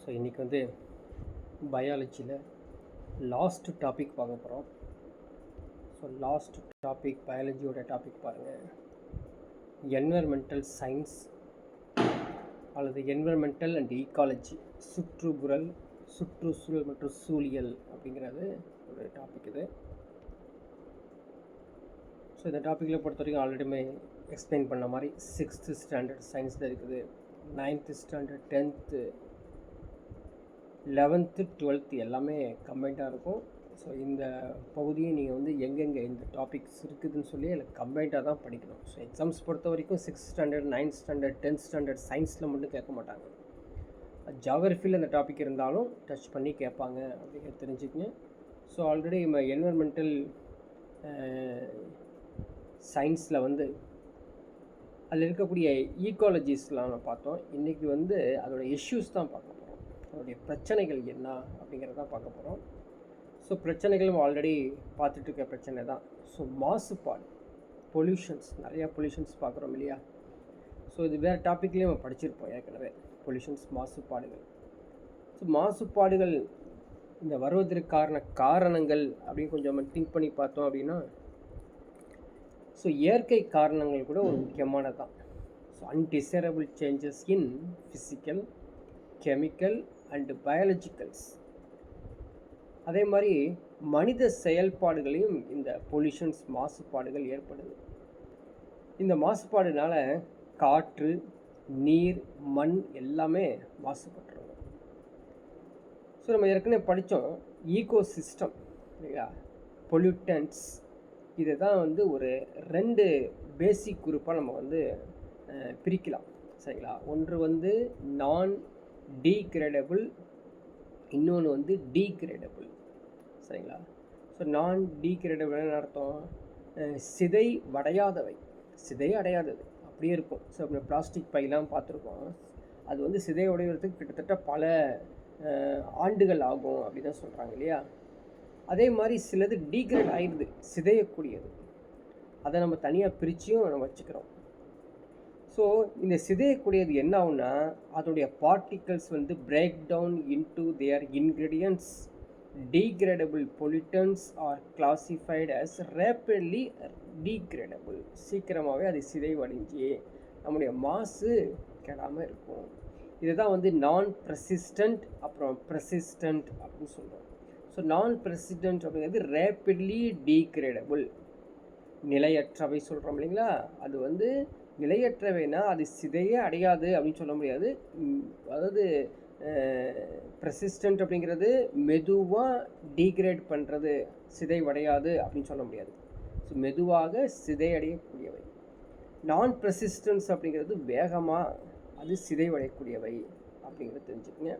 So இன்றைக்கி வந்து பயாலஜியில் last topic பார்க்க போகிறோம். ஸோ லாஸ்ட் டாபிக் பயாலஜியோட டாபிக் பாருங்கள், என்விரான்மெண்டல் சயின்ஸ் அல்லது என்விரான்மெண்டல் அண்ட் ஈக்காலஜி, சுற்றுச்சூழல் மற்றும் சூழியல் அப்படிங்கிறது ஒரு டாபிக் இது. ஸோ இந்த டாப்பிக்கில் பொறுத்த வரைக்கும் ஆல்ரெடியுமே எக்ஸ்பிளைன் பண்ண மாதிரி 6th ஸ்டாண்டர்ட் சயின்ஸில் இருக்குது, 9th standard, 10th, 11th, 12th எல்லாமே கம்பைண்டாக இருக்கும். ஸோ இந்த பகுதியை நீங்கள் வந்து எங்கெங்கே இந்த டாபிக்ஸ் இருக்குதுன்னு சொல்லி அதில் கம்பைண்டாக தான் படிக்கணும். ஸோ எக்ஸாம்ஸ் பொறுத்த வரைக்கும் 6th standard, 9th standard, 10th standard சயின்ஸில் மட்டும் கேட்க மாட்டாங்க. ஜியாகிரஃபியில் அந்த டாபிக் இருந்தாலும் டச் பண்ணி கேட்பாங்க அப்படிங்கிறத தெரிஞ்சுக்கங்க. ஸோ ஆல்ரெடி நம்ம என்விரான்மெண்டல் சயின்ஸில் வந்து அதில் இருக்கக்கூடிய ஈக்காலஜிஸ்லாம் நம்ம பார்த்தோம். இன்றைக்கி வந்து அதோடய இஷ்யூஸ் தான் பார்க்க போகிறோம், அதோடைய பிரச்சனைகள் என்ன அப்படிங்கிறத தான் பார்க்க போகிறோம். ஸோ பிரச்சனைகள் நம்ம ஆல்ரெடி பார்த்துட்டு இருக்க பிரச்சனை தான். ஸோ மாசுபாடு, பொல்யூஷன்ஸ், நிறையா பொல்யூஷன்ஸ் பார்க்குறோம் இல்லையா. ஸோ இது வேறு டாப்பிக்லேயும் நம்ம படிச்சிருப்போம் ஏற்கனவே, பொல்யூஷன்ஸ், மாசுபாடுகள். ஸோ மாசுபாடுகள் இந்த வருவதற்கான காரணங்கள் அப்படின்னு கொஞ்சம் நம்ம திங்க் பண்ணி பார்த்தோம் அப்படின்னா, ஸோ இயற்கை காரணங்கள் கூட ஒரு முக்கியமானது தான். So undesirable changes in physical, chemical and biologicals. அதே மாதிரி மனித செயல்பாடுகளையும் இந்த பொல்யூஷன்ஸ், மாசுபாடுகள் ஏற்படுது. இந்த மாசுபாடுனால காற்று, நீர், மண் எல்லாமே மாசுபட்டுருங்க. ஸோ நம்ம ஏற்கனவே படித்தோம் ஈகோசிஸ்டம் இல்லையா, பொல்யூட்டன்ஸ். இதை தான் வந்து ஒரு 2 பேசிக் குரூப்பாக நம்ம வந்து பிரிக்கலாம் சரிங்களா. ஒன்று வந்து நான் டீக்ரேடபிள், இன்னொன்று வந்து டீக்ரேடபிள் சரிங்களா. ஸோ நான் டீக்ரேடபிள்னு அர்த்தம் சிதைவடையாதவை, சிதையடையாதது அப்படியே இருக்கும். ஸோ அப்படி பிளாஸ்டிக் பையெல்லாம் பார்த்துருக்கோம், அது வந்து சிதைவடைகிறதுக்கு கிட்டத்தட்ட பல ஆண்டுகள் ஆகும் அப்படி தான் சொல்கிறாங்க இல்லையா. அதே மாதிரி சிலது டீக்ரேட் ஆகிடுது, சிதையக்கூடியது, அதை நம்ம தனியாக பிரிச்சியும் நம்ம வச்சுக்கிறோம். ஸோ இந்த சிதையக்கூடியது என்ன ஆகுனா, அதோடைய பார்ட்டிகல்ஸ் வந்து break down into their ingredients. Degradable pollutants are classified as rapidly degradable. சீக்கிரமாகவே அது சிதைவடைஞ்சி நம்முடைய மாசு கெடாமல் இருக்கும். இதுதான் வந்து நான் ப்ரெசிஸ்டன்ட் அப்புறம் ப்ரெசிஸ்டன்ட் அப்படின்னு சொல்கிறோம். ஸோ நான் ப்ரெசிடென்ட் அப்படிங்கிறது ரேப்பிட்லி டீக்ரேடபிள், நிலையற்றவை சொல்கிறோம் இல்லைங்களா. அது வந்து நிலையற்றவைனா அது சிதைய அடையாது அப்படின்னு சொல்ல முடியாது. அதாவது ப்ரெசிஸ்டன்ட் அப்படிங்கிறது மெதுவாக டீக்ரேட் பண்ணுறது, சிதைவடையாது அப்படின்னு சொல்ல முடியாது. ஸோ மெதுவாக சிதையடையக்கூடியவை. நான் ப்ரெசிஸ்டன்ஸ் அப்படிங்கிறது வேகமாக அது சிதைவடையக்கூடியவை அப்படிங்கிறத தெரிஞ்சுக்கங்க.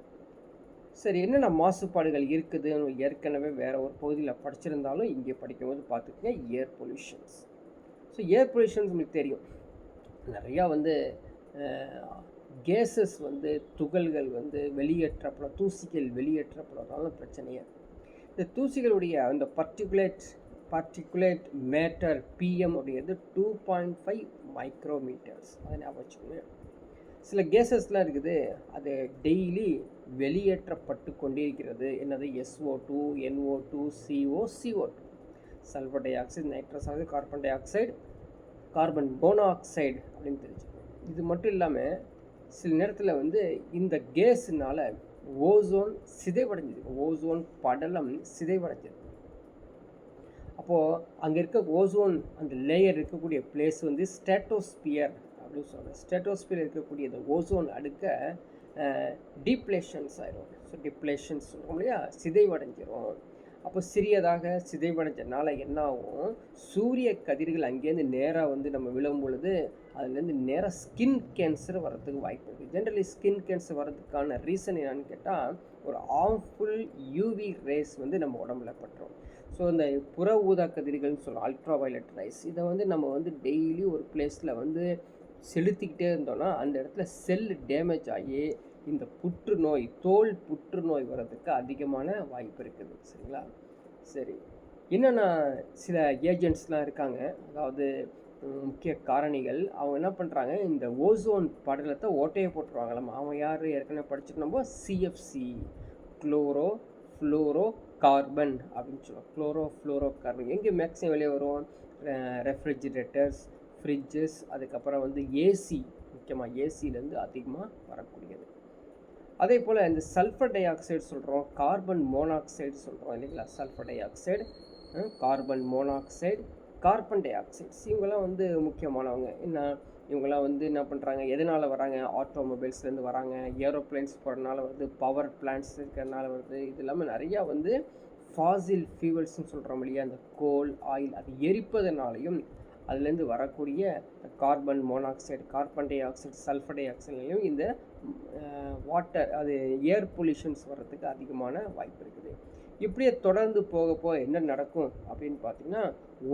சரி, என்னென்ன மாசுபாடுகள் இருக்குது ஏற்கனவே வேறு ஒரு பகுதியில் படிச்சிருந்தாலும் இங்கே படிக்கும்போது பார்த்துக்கங்க. ஏர் பொல்யூஷன்ஸ். ஸோ ஏர் பொல்யூஷன்ஸ் உங்களுக்கு தெரியும், நிறையா வந்து கேஸஸ் வந்து துகள்கள் வந்து வெளியேற்றப்படும், தூசிகள் வெளியேற்றப்படுறதால பிரச்சனையே. இந்த தூசிகளுடைய அந்த பார்ட்டிகுலேட் மேட்டர் பிஎம் அப்படிங்கிறது 2.5 மைக்ரோமீட்டர்ஸ், அதை ஞாபகம் வச்சுக்கோங்க. சில கேஸஸ்லாம் இருக்குது, அது டெய்லி வெளியேற்றப்பட்டு கொண்டே இருக்கிறது. என்னது? SO2, NO2, CO2, sulphur di oxide, nitrous oxide, carbon dioxide, carbon monoxide அப்படின்னு தெரிஞ்சுக்கணும். இது மட்டும் இல்லாமல் சில நேரத்தில் வந்து இந்த கேஸுனால் ஓசோன் சிதைவடைஞ்சிருக்கு, ஓசோன் படலம் சிதைவடைஞ்சிருக்கு. அப்போது அங்கே இருக்க ஓசோன் அந்த லேயர் இருக்கக்கூடிய பிளேஸ் வந்து ஸ்ட்ராட்டோஸ்பியர் அப்படின்னு சொல்கிறேன். ஸ்ட்ராட்டோஸ்பியர் இருக்கக்கூடிய இந்த ஓசோன் அடுக்க டீப்ளேஷன்ஸ் ஆயிரும். ஸோ டிப்ளேஷன்ஸ் சொல்கிறோம் இல்லையா, சிதைவடைஞ்சிரும். அப்போ சிறியதாக சிதைவடைஞ்சனால என்ன ஆகும், சூரிய கதிர்கள் அங்கேருந்து நேராக வந்து நம்ம விழும் பொழுது அதுலேருந்து நேராக ஸ்கின் கேன்சர் வரதுக்கு வாய்ப்பு இருக்குது. ஜென்ரலி ஸ்கின் கேன்சர் வரதுக்கான ரீசன் என்னன்னு கேட்டால், ஒரு ஹார்ம்ஃபுல் யூவி ரேஸ் வந்து நம்ம உடம்புல பட்டுரும். ஸோ இந்த புற ஊதா கதிர்கள்னு சொல்கிறோம், அல்ட்ரா வயலட் ரைஸ், இதை வந்து நம்ம வந்து டெய்லி ஒரு பிளேஸில் வந்து செலுத்திக்கிட்டே இருந்தோம்னா அந்த இடத்துல செல் டேமேஜ் ஆகி இந்த புற்றுநோய், தோல் புற்றுநோய் வர்றதுக்கு அதிகமான வாய்ப்பு இருக்குது சரிங்களா. சரி, என்னென்ன சில ஏஜென்ட்ஸ்லாம் இருக்காங்க, அதாவது முக்கிய காரணிகள். அவங்க என்ன பண்ணுறாங்க, இந்த ஓசோன் படலத்தை ஓட்டையை போட்டுருவாங்களாம். அவங்க யார் ஏற்கனவே படிச்சிருந்தோமோ சிஎஃப்சி, குளோரோ ஃப்ளோரோ கார்பன் அப்படின்னு சொல்லுவோம். குளோரோ ஃப்ளோரோ கார்பன் எங்கே மேக்ஸிமம் வெளியே வரும்? ரெஃப்ரிஜிரேட்டர்ஸ், ஃப்ரிட்ஜஸ், அதுக்கப்புறம் வந்து ஏசி, முக்கியமாக ஏசியிலேருந்து அதிகமாக வரக்கூடியது. அதே போல் இந்த சல்ஃபர் டை ஆக்சைடு சொல்கிறோம், கார்பன் மோனாக்சைடு சொல்கிறோம் இல்லைங்களா. Sulphur dioxide, carbon monoxide, carbon dioxides, இவங்கெல்லாம் வந்து முக்கியமானவங்க. இவங்கெல்லாம் வந்து என்ன பண்ணுறாங்க, எதனால் வராங்க? ஆட்டோமொபைல்ஸ்லேருந்து வராங்க, ஏரோப்ளைன்ஸ் போகிறதுனால வருது, பவர் பிளான்ட்ஸ் இருக்கிறதுனால வருது. இது இல்லாமல் நிறையா வந்து ஃபாசில் ஃபியூவல்ஸ்ன்னு சொல்கிறோம் இல்லையா, அந்த கோல், ஆயில், அது எரிப்பதனாலையும் அதுலேருந்து வரக்கூடிய carbon monoxide, carbon dioxide, sulphur டை ஆக்சைட்லையும் இந்த வாட்டர், அது ஏர் பொல்யூஷன்ஸ் வர்றதுக்கு அதிகமான வாய்ப்பு இருக்குது. இப்படியே தொடர்ந்து போக போக என்ன நடக்கும் அப்படின்னு பார்த்தீங்கன்னா,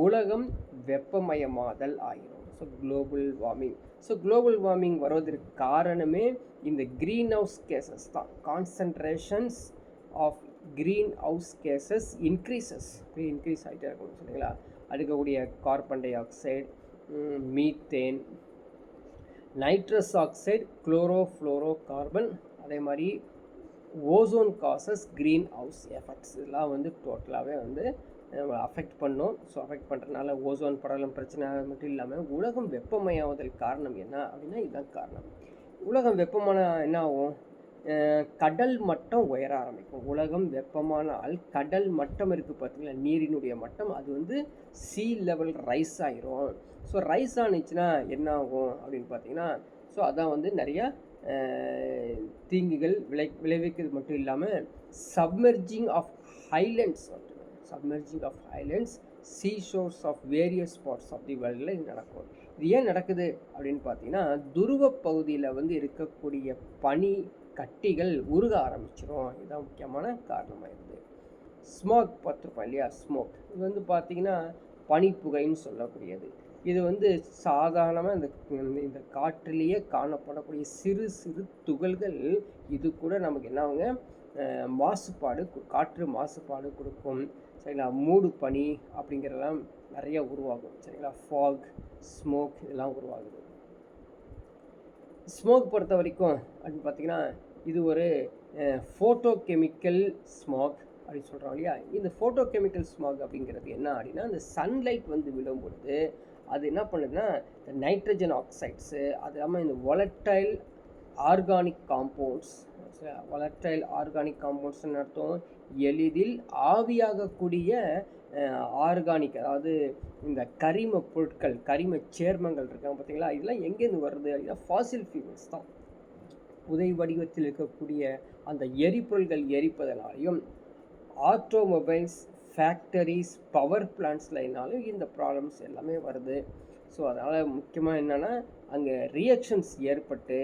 உலகம் வெப்பமயமாதல் ஆகிரும். So global warming. So global warming வருவதற்கு காரணமே இந்த க்ரீன் ஹவுஸ் கேசஸ் தான். Concentrations of greenhouse gases increase ஆகிட்டே இருக்கணும் சரிங்களா. அடுக்கக்கூடிய carbon dioxide, methane, nitrous oxide, chlorofluorocarbon, அதே மாதிரி ozone gases greenhouse effects, இதெல்லாம் வந்து டோட்டலாகவே வந்து அஃபெக்ட் பண்ணும். ஸோ அஃபெக்ட் பண்ணுறதுனால ஓசோன் படலம் பிரச்சனை மட்டும் இல்லாமல் உலகம் வெப்பமயாவதல் காரணம் என்ன அப்படின்னா இதுதான் காரணம். உலகம் வெப்பமான என்ன ஆகும்? கடல் மட்டம் உயர ஆரம்பிக்கும். உலகம் வெப்பமானால் கடல் மட்டம் இருக்குது பார்த்தீங்களா, நீரினுடைய மட்டம், அது வந்து சீ லெவல் ரைஸ் ஆகிரும். ஸோ ரைஸ் ஆனிச்சுன்னா என்ன ஆகும் அப்படின்னு பார்த்தீங்கன்னா, ஸோ அதான் வந்து நிறையா தீங்குகள் விளைவிக்கிறது மட்டும் இல்லாமல் submerging of highlands, seashores of various parts of the வேர்ல்டில் இது நடக்கும். இது ஏன் நடக்குது அப்படின்னு பார்த்தீங்கன்னா, துருவ பகுதியில் வந்து இருக்கக்கூடிய பனி கட்டிகள் உருக ஆரம்பிச்சிடும். இதுதான் முக்கியமான காரணமாக இருக்குது. ஸ்மோக் பார்த்துருப்போம் இல்லையா, ஸ்மோக், இது வந்து பார்த்திங்கன்னா பனிப்புகைன்னு சொல்லக்கூடியது. இது வந்து சாதாரணமாக இந்த காற்றிலேயே காணப்படக்கூடிய சிறு சிறு துகள்கள். இது கூட நமக்கு என்ன ஆகுங்க, மாசுபாடு, காற்று மாசுபாடு கொடுக்கும் சரிங்களா. மூடு பனி அப்படிங்கிறதெல்லாம் நிறைய உருவாகும் சரிங்களா. ஃபாக், ஸ்மோக் இதெல்லாம் உருவாகுது. ஸ்மோக் பொறுத்த வரைக்கும் அப்படின்னு பார்த்திங்கன்னா, இது ஒரு ஃபோட்டோ கெமிக்கல் ஸ்மாக் அப்படின்னு சொல்கிறோம் இல்லையா. இந்த ஃபோட்டோ கெமிக்கல் ஸ்மாக் அப்படிங்கிறது என்ன அப்படின்னா, இந்த சன்லைட் வந்து விழும் பொழுது அது என்ன பண்ணுதுன்னா, இந்த நைட்ரஜன் ஆக்சைட்ஸு, அது இல்லாமல் இந்த வாலட்டைல் ஆர்கானிக் காம்பவுண்ட்ஸ், அர்த்தம் எளிதில் ஆவியாகக்கூடிய ஆர்கானிக், அதாவது இந்த கரிம பொருட்கள், கரிம சேர்மங்கள் இருக்காங்க பார்த்தீங்களா, இதெல்லாம் எங்கேருந்து வருது அப்படின்னா ஃபாசில் ஃபியூல்ஸ் தான். புதை வடிவத்தில் இருக்கக்கூடிய அந்த எரிபொருள்கள் எரிப்பதனாலையும், ஆட்டோமொபைல்ஸ், ஃபேக்டரிஸ், பவர் பிளான்ட்ஸ்லைனாலும் இந்த ப்ராப்ளம்ஸ் எல்லாமே வருது. ஸோ அதனால் முக்கியமாக என்னென்னா, அங்கே ரியாக்ஷன்ஸ் ஏற்பட்டு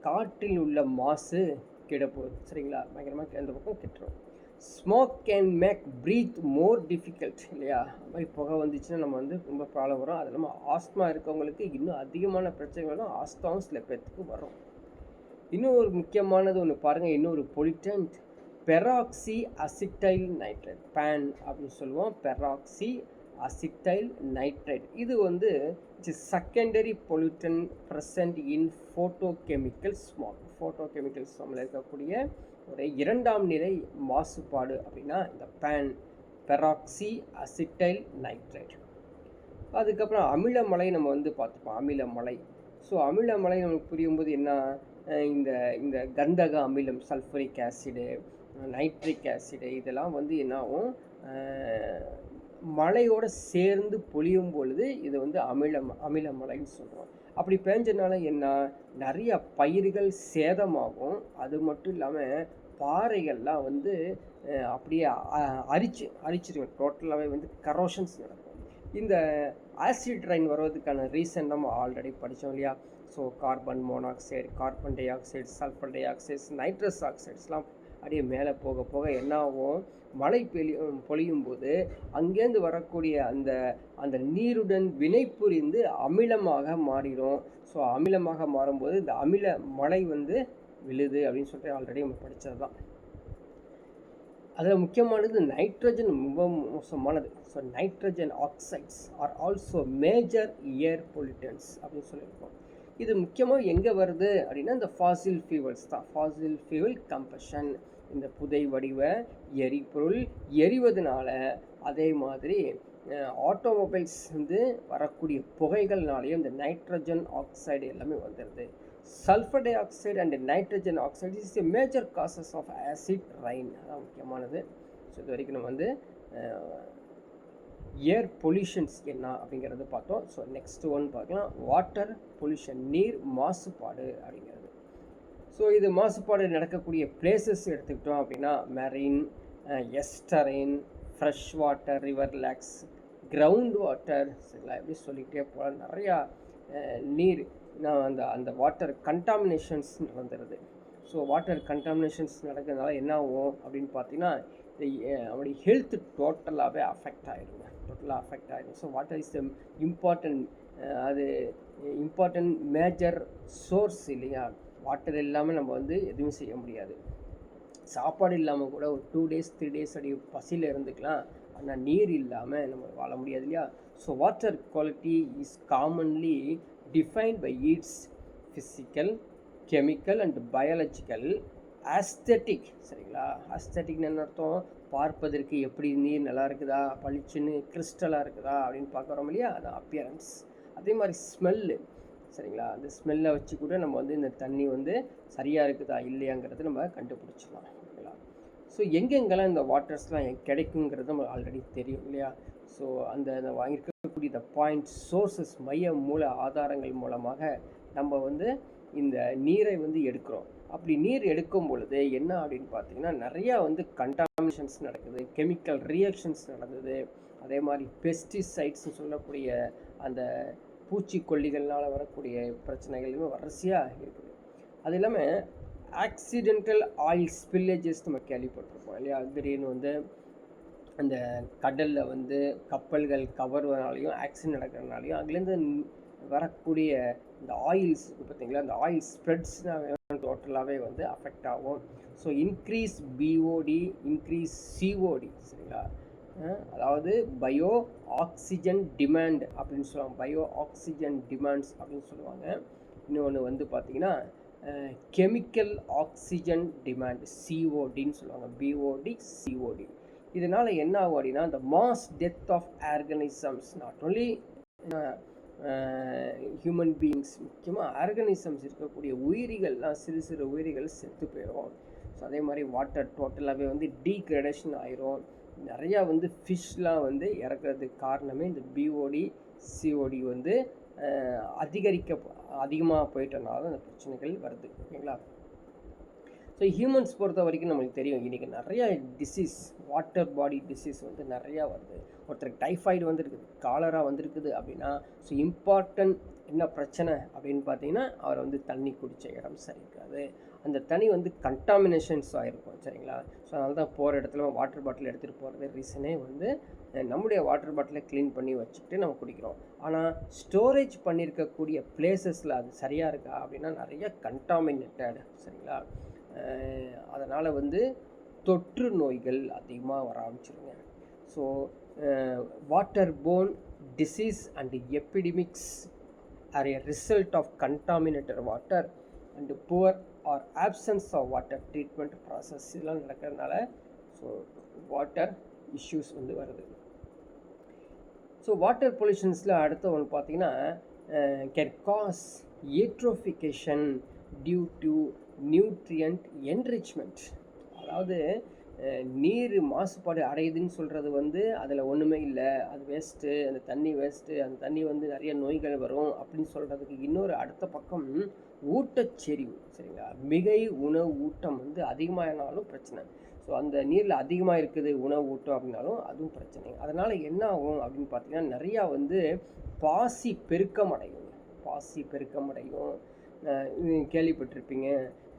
காற்றில் உள்ள மாசு கெடப்போகுது சரிங்களா. பயங்கரமாக அந்த பக்கம் கெட்டுரும். Smoke can make breath more difficult இல்லையா. அது மாதிரி புகை வந்துச்சுன்னா நம்ம வந்து ரொம்ப ப்ராப்ளம் வரும். அது இல்லாமல் ஆஸ்மா இருக்கவங்களுக்கு இன்னும் அதிகமான பிரச்சனைகளும் ஆஸ்தாவும் சில பேர்த்துக்கு வரும். இன்னும் ஒரு முக்கியமானது ஒன்று பாருங்கள், இன்னொரு pollutant peroxyacetyl nitrite, PAN அப்படின்னு சொல்லுவோம். பெராக்சி அசிட்டைல் நைட்ரைட், இது வந்து secondary pollutant present in photochemical smog. Photochemical ஸ்மாக்ல இருக்கக்கூடிய ஒரு இரண்டாம் நிலை மாசுபாடு அப்படின்னா இந்த பெராக்சி அசிட்டைல் நைட்ரைட். அதுக்கப்புறம் அமிலமலை நம்ம வந்து பார்த்துப்போம், அமிலமலை. ஸோ அமிலமலை நமக்கு புரியும்போது என்ன, இந்த கந்தக அமிலம், சல்ஃபரிக் ஆசிடு, நைட்ரிக் ஆசிடு, இதெல்லாம் வந்து என்ன ஆகும், மழையோடு சேர்ந்து பொழியும் பொழுது இது வந்து அமிலமலைன்னு சொல்கிறோம். அப்படி பேஞ்சனால என்ன, நிறைய பயிர்கள் சேதமாகும். அது மட்டும் இல்லாமல் பாறைகள்லாம் வந்து அப்படியே அரிச்சிருக்கும். டோட்டலாகவே வந்து கரோஷன்ஸ் நடக்கும். இந்த ஆசிட் ரெயின் வருவதுக்கான ரீசன் நம்ம ஆல்ரெடி படித்தோம் இல்லையா. So carbon monoxide, carbon dioxide, sulphur dioxides, nitrous ஆக்சைட்ஸ்லாம் அப்படியே மேலே போக போக என்ன ஆகும், மழை பொழியும் போது அங்கேருந்து வரக்கூடிய அந்த நீருடன் வினை புரிந்து அமிலமாக மாறிடும். ஸோ அமிலமாக மாறும்போது இந்த அமில மழை வந்து விழுது அப்படின்னு சொல்லிட்டு ஆல்ரெடி நம்ம படித்தது தான். அதில் முக்கியமானது நைட்ரஜன் ரொம்ப மோசமானது. So nitrogen oxides are also major air pollutants அப்படின்னு சொல்லியிருக்கோம். இது முக்கியமாக எங்கே வருது அப்படின்னா இந்த ஃபாசில் ஃபியூவல்ஸ் தான். ஃபாசில் ஃபியூவல் கம்பஷன், இந்த புதை வடிவ எரிபொருள் எரிவதனால, அதே மாதிரி ஆட்டோமொபைல்ஸ் வந்து வரக்கூடிய புகைகள்னாலேயும் இந்த நைட்ரஜன் ஆக்சைடு எல்லாமே வந்துடுது. Sulphur dioxide and nitrogen oxide is a major causes of acid rain. அதான் முக்கியமானது. ஸோ இது வரைக்கும் நம்ம வந்து ஏர் பொல்யூஷன்ஸ் என்ன அப்படிங்கிறது பார்த்தோம். ஸோ நெக்ஸ்ட் ஒன் பார்க்கலாம், வாட்டர் பொல்யூஷன், நீர் மாசுபாடு அப்படிங்கிறது. ஸோ இது மாசுபாடு நடக்கக்கூடிய பிளேசஸ் எடுத்துக்கிட்டோம் அப்படின்னா marine, estuarine, fresh water, river lakes, ground water, சரிங்களா, எப்படி சொல்லிக்கிட்டே போகலாம். நிறையா நீர் அந்த வாட்டர் கண்டாமினேஷன்ஸ் நடந்துடுது. ஸோ வாட்டர் கண்டாமினேஷன்ஸ் நடக்கிறதுனால என்ன ஆகும் அப்படின்னு பார்த்தீங்கன்னா அவனுடைய ஹெல்த் டோட்டலாகவே அஃபெக்ட் ஆகிடுங்க, டோட்டலாக அஃபெக்ட் ஆகிடும். ஸோ வாட்டர் இஸ் இம்பார்ட்டன்ட், அது இம்பார்ட்டன்ட் மேஜர் சோர்ஸ் இல்லையா. வாட்டர் இல்லாமல் நம்ம வந்து எதுவும் செய்ய முடியாது. சாப்பாடு இல்லாமல் கூட ஒரு 2 days 3 days அப்படி பசியில் இருந்துக்கலாம், ஆனால் நீர் இல்லாமல் நம்ம வாழ முடியாது இல்லையா. So water quality is commonly defined by its physical, chemical and biological aesthetic. சரிங்களா, ஆஸ்தெட்டிக்னு என்ன அர்த்தம்? பார்ப்பதற்கு எப்படி நீர் நல்லா இருக்குதா, பளிச்சுன்னு கிறிஸ்டலாக இருக்குதா அப்படின்னு பார்க்குறோம் இல்லையா, அது அப்பியரன்ஸ். அதே மாதிரி ஸ்மெல்லு, சரிங்களா, அந்த ஸ்மெல்லை வச்சு கூட நம்ம வந்து இந்த தண்ணி வந்து சரியாக இருக்குதா இல்லையாங்கிறது நம்ம கண்டுபிடிச்சிடலாம். ஓகேங்களா. ஸோ எங்கெங்கெல்லாம் இந்த வாட்டர்ஸ்லாம் கிடைக்குங்கிறது நம்ம ஆல்ரெடி தெரியும் இல்லையா. ஸோ அந்த வாங்கியிருக்கக்கூடிய இந்த பாயிண்ட் சோர்ஸஸ், மைய மூல ஆதாரங்கள் மூலமாக நம்ம வந்து இந்த நீரை வந்து எடுக்கிறோம். அப்படி நீர் எடுக்கும் பொழுது என்ன அப்படின்னு பார்த்தீங்கன்னா நிறையா வந்து கண்டாமினேஷன்ஸ் நடக்குது, கெமிக்கல் ரியாக்ஷன்ஸ் நடந்தது. அதே மாதிரி பெஸ்டிசைட்ஸ்னு சொல்லக்கூடிய அந்த பூச்சிக்கொல்லிகள்னால் வரக்கூடிய பிரச்சனைகளுமே வரிசையாக இருக்குது. அது இல்லாமல் ஆக்சிடென்டல் ஆயில் ஸ்பில்லேஜஸ் நம்ம கேள்விப்பட்டிருப்போம் இல்லையா. திடீர்னு வந்து அந்த கடலில் வந்து கப்பல்கள் கவர்வதனாலையும் ஆக்சிடென்ட் நடக்கிறதுனாலையும் அதுலேருந்து வரக்கூடிய இந்த ஆயில்ஸ் பார்த்தீங்களா, அந்த ஆயில் ஸ்ப்ரெட்ஸ்னாவே டோட்டலாகவே வந்து அஃபெக்ட் ஆகும். So increase BOD, increase COD, சரிங்களா, அதாவது பயோ ஆக்சிஜன் டிமாண்ட் அப்படின்னு சொல்லுவாங்க, பயோ ஆக்சிஜன் டிமாண்ட்ஸ் அப்படின்னு சொல்லுவாங்க. இன்னொன்று வந்து பார்த்திங்கன்னா கெமிக்கல் ஆக்சிஜன் டிமாண்ட், சிஓடின்னு சொல்லுவாங்க, பிஓடி சிஓடி. இதனால் என்ன ஆகும் அப்படின்னா இந்த mass death of organisms, not only human beings, முக்கியமாக ஆர்கனிசம்ஸ் இருக்கக்கூடிய உயிரிகள்லாம் சிறு சிறு உயிரிகள் செத்து போயிடும். ஸோ அதே மாதிரி வாட்டர் டோட்டலாகவே வந்து டீக்ரடேஷன் ஆயிரும். நிறையா வந்து ஃபிஷ்லாம் வந்து இறக்குறதுக்கு காரணமே இந்த பிஓடி சிஓடி வந்து அதிகமாக போயிட்டனால அந்த பிரச்சனைகள் வருது. ஓகேங்களா. ஸோ ஹியூமன்ஸ் பொறுத்த வரைக்கும் நம்மளுக்கு தெரியும் இன்றைக்கி நிறையா டிசீஸ், வாட்டர் பாடி டிசீஸ் வந்து நிறையா வருது. ஒருத்தருக்கு டைஃபாய்டு வந்துருக்குது, காலரா வந்திருக்குது அப்படின்னா ஸோ இம்பார்ட்டன்ட் என்ன பிரச்சனை அப்படின்னு பார்த்தீங்கன்னா அவர் வந்து தண்ணி குடித்த இடம் சரிக்காது, அந்த தண்ணி வந்து கண்டாமினேஷன்ஸ் ஆகிருக்கும். சரிங்களா. ஸோ அதனால தான் போகிற இடத்துல வாட்டர் பாட்டில் எடுத்துகிட்டு போகிறது ரீசனே வந்து நம்முடைய வாட்டர் பாட்டிலை க்ளீன் பண்ணி வச்சுக்கிட்டு நம்ம குடிக்கிறோம். ஆனால் ஸ்டோரேஜ் பண்ணியிருக்கக்கூடிய பிளேசஸில் அது சரியாக இருக்கா அப்படின்னா நிறைய கண்டாமினேட்டட், சரிங்களா. அதனால் வந்து தொற்று நோய்கள் அதிகமாக வர ஆரம்பிச்சிருங்க. So water borne disease and epidemics are a result of contaminated water and poor or absence of water treatment process இதெல்லாம் நடக்கிறதுனால ஸோ வாட்டர் இஷ்யூஸ் வந்து வருது. ஸோ வாட்டர் பொல்யூஷன்ஸில் அடுத்த ஒன்று பார்த்தீங்கன்னா can cause eutrophication due to nutrient enrichment. அதாவது நீர் மாசுபாடு அடையுதுன்னு சொல்கிறது வந்து அதில் ஒன்றுமே இல்லை, அது வேஸ்ட்டு, அந்த தண்ணி வேஸ்ட்டு, அந்த தண்ணி வந்து நிறைய நோய்கள் வரும் அப்படின்னு சொல்கிறதுக்கு இன்னொரு அடுத்த பக்கம் ஊட்டச்செறிவு, சரிங்களா, மிகை உணவு ஊட்டம் வந்து அதிகமாகினாலும் பிரச்சனை. ஸோ அந்த நீரில் அதிகமாக இருக்குது உணவு ஊட்டம் அப்படின்னாலும் அதுவும் பிரச்சனை. அதனால் என்ன ஆகும் அப்படின்னு பார்த்தீங்கன்னா நிறையா வந்து பாசி பெருக்கம் அடையும், பாசி பெருக்கம் அடையும். கேள்விப்பட்டிருப்பீங்க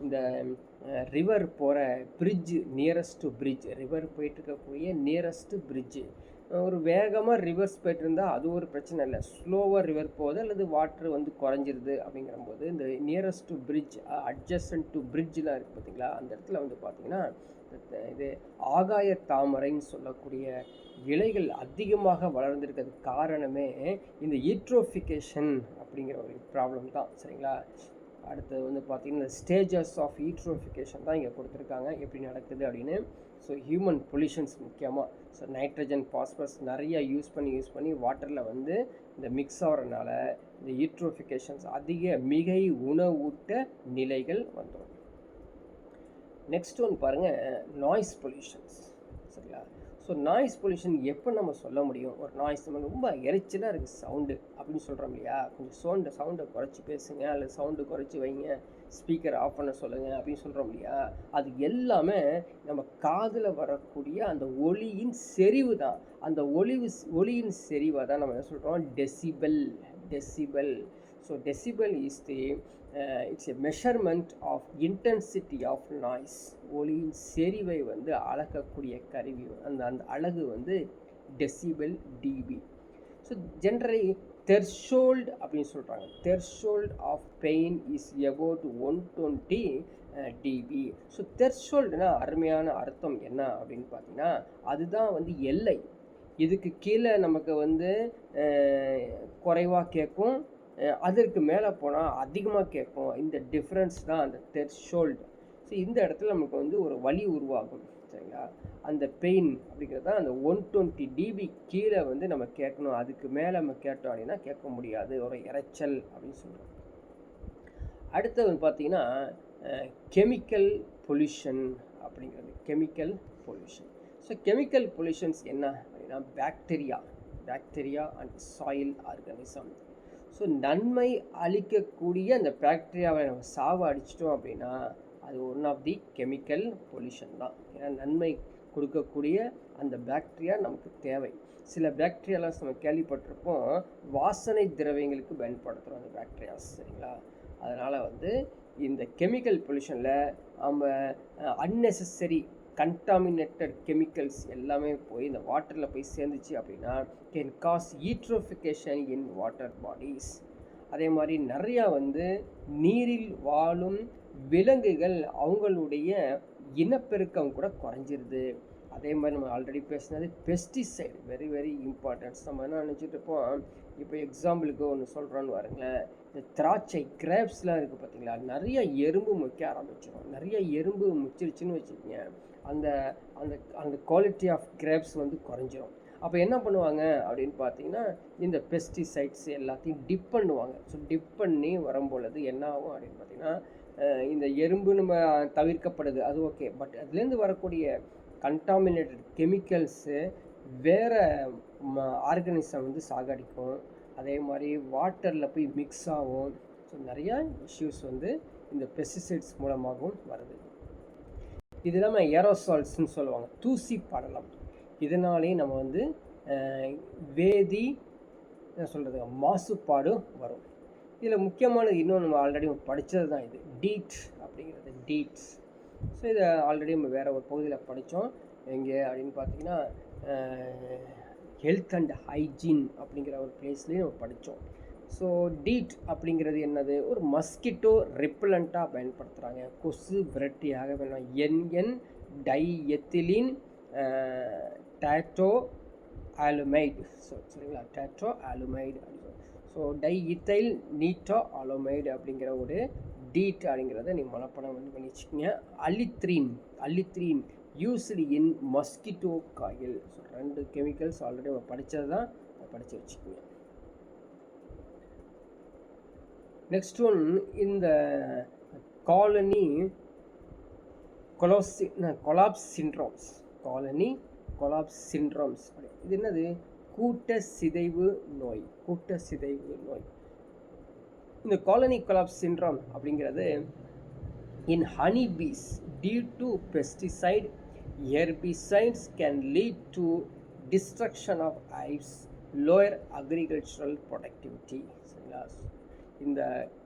இந்த ரிவர் போகிற பிரிட்ஜு, நியரஸ்ட்டு பிரிட்ஜ், ரிவர் போயிட்டுருக்கக்கூடிய நியரஸ்ட்டு பிரிட்ஜு ஒரு வேகமாக ரிவர்ஸ் போயிட்டு இருந்தால் அது ஒரு பிரச்சனை இல்லை. ஸ்லோவாக ரிவர் போகுது அல்லது வாட்ரு வந்து குறைஞ்சிருது அப்படிங்கிறபோது இந்த nearest to bridge adjacent to பிரிட்ஜெலாம் இருக்குது பார்த்தீங்களா, அந்த இடத்துல வந்து பார்த்திங்கன்னா இது ஆகாய தாமரைன்னு சொல்லக்கூடிய இலைகள் அதிகமாக வளர்ந்துருக்கிறதுக்கு காரணமே இந்த ஈட்ரோஃபிகேஷன் அப்படிங்கிற ஒரு ப்ராப்ளம் தான். சரிங்களா. அடுத்தது வந்து பார்த்திங்கன்னா இந்த ஸ்டேஜஸ் ஆஃப் ஈட்ரோஃபிகேஷன் தான் இங்கே கொடுத்துருக்காங்க, எப்படி நடக்குது அப்படின்னு. ஸோ ஹியூமன் பொல்யூஷன்ஸ் முக்கியமாக, ஸோ நைட்ரஜன் பாஸ்பரஸ் நிறைய யூஸ் பண்ணி வாட்டரில் வந்து இந்த மிக்ஸ் ஆகிறதுனால இந்த ஈட்ரோஃபிகேஷன்ஸ் அதிக மிகை உணவூட்ட நிலைகள் வந்துடும். நெக்ஸ்ட் ஒன்று பாருங்கள், நாய்ஸ் பொல்யூஷன்ஸ். சரிங்களா. ஸோ நாய்ஸ் பொல்யூஷன் எப்போ நம்ம சொல்ல முடியும்? ஒரு நாய்ஸ் நம்ம ரொம்ப இறைச்சலாக இருக்குது சவுண்டு அப்படின்னு சொல்கிறோம் இல்லையா, கொஞ்சம் சவுண்டை குறைச்சி பேசுங்க அல்லது சவுண்டு குறைச்சி வைங்க, ஸ்பீக்கர் ஆஃப் பண்ண சொல்லுங்கள் அப்படின்னு சொல்கிறோம் இல்லையா, அது எல்லாமே நம்ம காதில் வரக்கூடிய அந்த ஒலியின் செறிவு தான். அந்த ஒலியின் செறிவை தான் நம்ம என்ன சொல்கிறோம், decibel. So decibel is the it's a measurement of intensity of noise. ஒலியின் செறிவை வந்து அளக்கக்கூடிய கருவி, அந்த அலகு வந்து decibel dB. So generally threshold அப்படின்னு சொல்கிறாங்க. threshold of pain is about 120 dB. So thresholdனா அருமையான அர்த்தம் என்ன அப்படின்னு பார்த்தீங்கன்னா, அதுதான் வந்து எல்லை. இதுக்கு கீழே நமக்கு வந்து குறைவாக கேட்கும், அதற்கு மேலே போனால் அதிகமாக கேட்கும். இந்த டிஃப்ரென்ஸ் தான் அந்த threshold. ஸோ இந்த இடத்துல நமக்கு வந்து ஒரு வலி உருவாகும். சரிங்களா. அந்த பெயின் அப்படிங்கிறது தான் அந்த 120 dB கீழே வந்து நம்ம கேட்கணும், அதுக்கு மேலே நம்ம கேட்டோம் அப்படின்னா கேட்க முடியாது, ஒரு இரைச்சல் அப்படின்னு சொல்கிறோம். அடுத்து வந்து பார்த்திங்கன்னா கெமிக்கல் பொல்யூஷன் அப்படிங்கிறது. Chemical pollution. So chemical pollutions என்ன அப்படின்னா bacteria and soil organism. So நன்மை அளிக்கக்கூடிய அந்த பாக்டீரியாவை நம்ம சாவை அடிச்சிட்டோம் அப்படின்னா அது one of the chemical pollution தான். ஏன்னா நன்மை கொடுக்கக்கூடிய அந்த பாக்டீரியா நமக்கு தேவை. சில பாக்டீரியாலாம் நம்ம கேள்விப்பட்டிருப்போம், வாசனை திரவியங்களுக்கு பயன்படுத்துகிறோம் அந்த பாக்டீரியாஸ். சரிங்களா. அதனால் வந்து இந்த கெமிக்கல் பொல்யூஷனில் நம்ம அன்னெசரி கண்டாமினேட்டட் கெமிக்கல்ஸ் எல்லாமே போய் இந்த வாட்டரில் போய் சேர்ந்துச்சு அப்படின்னா can cause eutrophication in water bodies. அதே மாதிரி நிறையா வந்து நீரில் வாழும் விலங்குகள் அவங்களுடைய இனப்பெருக்கம் கூட குறைஞ்சிருது. அதே மாதிரி நம்ம ஆல்ரெடி பேசினது பெஸ்டிசைடு, வெரி வெரி இம்பார்ட்டன்ஸ். நம்ம என்ன நினச்சிட்டு இருப்போம், இப்போ எக்ஸாம்பிளுக்கு ஒன்று சொல்கிறோன்னு பாருங்களேன், இந்த திராட்சை கிரேப்ஸ்லாம் இருக்குது பார்த்தீங்களா, நிறைய எறும்பு முக்க ஆரம்பிச்சிடும். நிறைய எறும்பு முச்சிருச்சுன்னு வச்சுக்கோங்க, அந்த அந்த அந்த குவாலிட்டி ஆஃப் கிரேப்ஸ் வந்து குறைஞ்சிரும். அப்போ என்ன பண்ணுவாங்க அப்படின்னு பார்த்தீங்கன்னா, இந்த பெஸ்டிசைட்ஸ் எல்லாத்தையும் டிப் பண்ணுவாங்க. ஸோ டிப் பண்ணி வரும்பொழுது என்ன ஆகும் அப்படின்னு பார்த்தீங்கன்னா, இந்த எறும்பு நம்ம தவிர்க்கப்படுது, அது ஓகே. பட் அதுலேருந்து வரக்கூடிய கண்டாமினேட்டட் கெமிக்கல்ஸு வேறு ஆர்கானிசம் வந்து சாகடிக்கும். அதே மாதிரி வாட்டரில் போய் மிக்ஸ் ஆகும். ஸோ நிறையா இஷ்யூஸ் வந்து இந்த பெஸ்டிசைட்ஸ் மூலமாகவும் வருது. இது இல்லாமல் ஏரோசால்ஸ்ன்னு சொல்லுவாங்க, தூசி படலம். இதனாலே நம்ம வந்து வேதி என்ன சொல்கிறது மாசுபாடு வரும். இதில் முக்கியமானது இன்னும் நம்ம ஆல்ரெடி படித்தது தான் இது, டீட் அப்படிங்கிறது. டீட்ஸ். ஸோ இதை ஆல்ரெடி நம்ம வேறு ஒரு பகுதியில் படித்தோம். எங்கே அப்படின்னு பார்த்தீங்கன்னா ஹெல்த் அண்ட் ஹைஜீன் அப்படிங்கிற ஒரு பிளேஸ்லேயும் நம்ம படித்தோம். ஸோ டீட் அப்படிங்கிறது என்னது, ஒரு மஸ்கிட்டோ ரிப்பலண்ட்டாக பயன்படுத்துகிறாங்க, கொசு விரட்டியாக வேணும். என்என் டைஎத்திலின் டேட்டோ ஆலுமைடு. ஸோ சரிங்களா, டேட்டோ ஆலுமைடு அப்படின்னு. ஸோ டைஇத்தைல் நீட்டோ ஆலோமைடு அப்படிங்கிற ஒரு டீட் அப்படிங்கிறத நீங்கள் மனப்பாடம் பண்ணி வச்சுக்கோங்க. Allethrin usually in mosquito coil. So 2 chemicals already படித்தது தான், படித்து வச்சுக்கோங்க. நெக்ஸ்ட் ஒன், இந்த காலனி கொலாப்ஸ் சிண்ட்ரோம்ஸ். இது என்னது, கூட்ட சிதைவு நோய். இந்த காலனி கொலாப்ஸ் சிண்ட்ரோம் அப்படிங்கிறது in honey bees due to pesticide herbicides can lead to destruction of hives, lower agricultural productivity.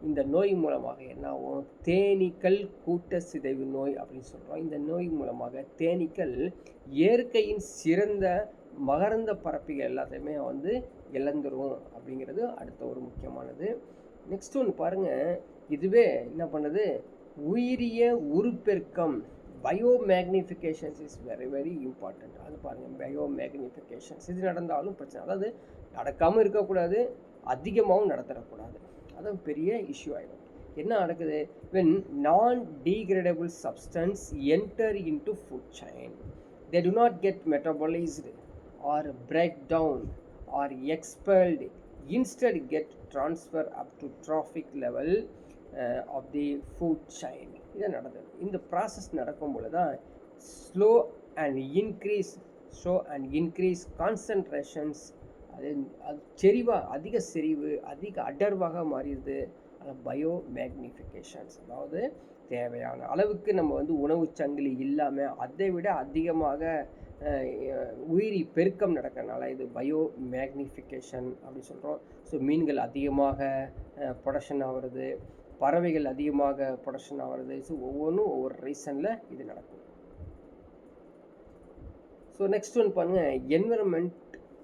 இந்த நோய் மூலமாக என்ன ஆகும், தேனீக்கள் கூட்ட சிதைவு நோய் அப்படின்னு சொல்கிறோம். இந்த நோய் மூலமாக தேனீக்கள் இயற்கையின் சிறந்த மகரந்த பரப்பிகள் எல்லாத்தையுமே வந்து இழந்துரும் அப்படிங்கிறது அடுத்த ஒரு முக்கியமானது. நெக்ஸ்ட் ஒன்று பாருங்கள், இதுவே என்ன பண்ணுது, உயிரிய உருப்பெருக்கம் பயோமேக்னிஃபிகேஷன்ஸ் இஸ் வெரி வெரி இம்பார்ட்டண்ட். அது பாருங்கள், பயோமேக்னிஃபிகேஷன்ஸ் இது நடந்தாலும் பிரச்சனை, அதாவது நடக்காமல் இருக்கக்கூடாது, அதிகமாகவும் நடத்தக்கூடாது, அது பெரிய இஷ்யூ ஆகிடும். என்ன நடக்குது, when non-degradable substance enter into food chain, they do not get metabolized or break down or expelled, instead get transfer up to trophic level of the food chain. இது நடந்தது. இந்த ப்ராசஸ் நடக்கும்போது தான் ஸ்லோ அண்ட் இன்க்ரீஸ் கான்சன்ட்ரேஷன்ஸ், அது செறிவாக அதிக செறிவு அதிக அடர்வாக மாறிடுது. பயோமேக்னிஃபிகேஷன்ஸ், அதாவது தேவையான அளவுக்கு நம்ம வந்து உணவு சங்கிலி இல்லாமல் அதை விட அதிகமாக உயிரி பெருக்கம் நடக்கிறதுனால இது பயோமேக்னிஃபிகேஷன் அப்படின்னு சொல்கிறோம். ஸோ மீன்கள் அதிகமாக ப்ரொடக்ஷன் ஆகிறது, பறவைகள் அதிகமாக ப்ரொடக்ஷன் ஆகிறது. ஸோ ஒவ்வொன்றும் ஒவ்வொரு ரீசனில் இது நடக்கும். ஸோ நெக்ஸ்ட் ஒன் பாருங்கள், என்விரான்மெண்ட்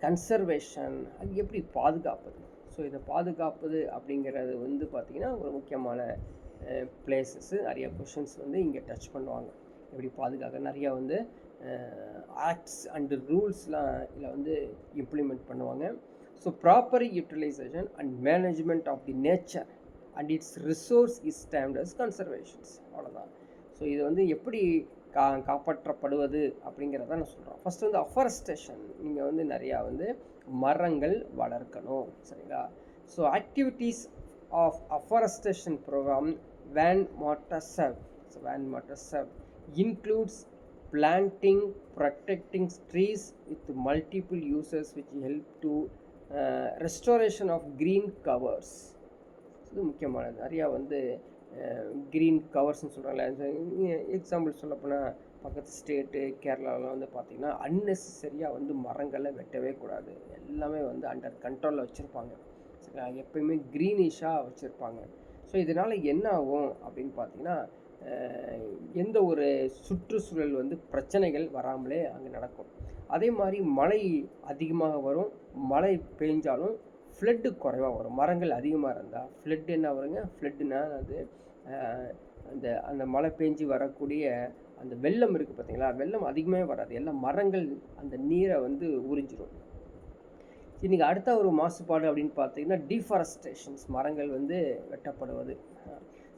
கன்சர்வேஷன், அது எப்படி பாதுகாப்பது. ஸோ இதை பாதுகாப்பது அப்படிங்கிறது வந்து பார்த்திங்கன்னா ஒரு முக்கியமான பிளேசஸ்ஸு. நிறைய கொஷின்ஸ் வந்து இங்கே டச் பண்ணுவாங்க, எப்படி பாதுகாக்க. நிறையா வந்து ஆக்ட்ஸ் அண்டு ரூல்ஸ்லாம் இதில் வந்து இம்ப்ளிமெண்ட் பண்ணுவாங்க. So proper utilisation and management of the nature and its resource is termed as conservations. அவ்வளோதான். ஸோ இது வந்து எப்படி காப்பாற்றப்படுவது அப்படிங்கிறத நான் சொல்கிறேன். ஃபஸ்ட்டு வந்து அஃபாரஸ்டேஷன், நீங்கள் வந்து நிறையா வந்து மரங்கள் வளர்க்கணும், சரிங்களா. So activities of afforestation program Van Mahotsav includes planting protecting trees with multiple uses which help to restoration of green covers. இது முக்கியமானது. நிறையா வந்து க்ரீன் கவர்ஸ்ன்னு சொல்கிறாங்களே, எக்ஸாம்பிள் சொல்லப்போனால் பக்கத்து ஸ்டேட்டு கேரளாவில் வந்து பார்த்திங்கன்னா அன்னெசரியாக வந்து மரங்களை வெட்டவே கூடாது, எல்லாமே வந்து அண்டர் கண்ட்ரோலில் வச்சுருப்பாங்க, சரிங்களா. எப்பயுமே க்ரீனிஷாக வச்சுருப்பாங்க. ஸோ இதனால் என்ன ஆகும் அப்படின்னு பார்த்திங்கன்னா, எந்த ஒரு சுற்றுச்சூழல் வந்து பிரச்சனைகள் வராமலே அங்கே நடக்கும். அதே மாதிரி மழை அதிகமாக வரும், மழை பெஞ்சாலும் ஃப்ளட்டு குறைவாக வரும். மரங்கள் அதிகமாக இருந்தால் ஃப்ளட் என்ன வருங்க, ஃப்ளட்டுனா அது அந்த மழை பெஞ்சு வரக்கூடிய அந்த வெள்ளம் இருக்குது பார்த்தீங்களா, வெள்ளம் அதிகமாக வராது, எல்லாம் மரங்கள் அந்த நீரை வந்து உறிஞ்சிடும். இன்றைக்கி அடுத்த ஒரு மாசுபாடு அப்படின்னு பார்த்தீங்கன்னா டீஃபாரஸ்டேஷன்ஸ், மரங்கள் வந்து வெட்டப்படுவது.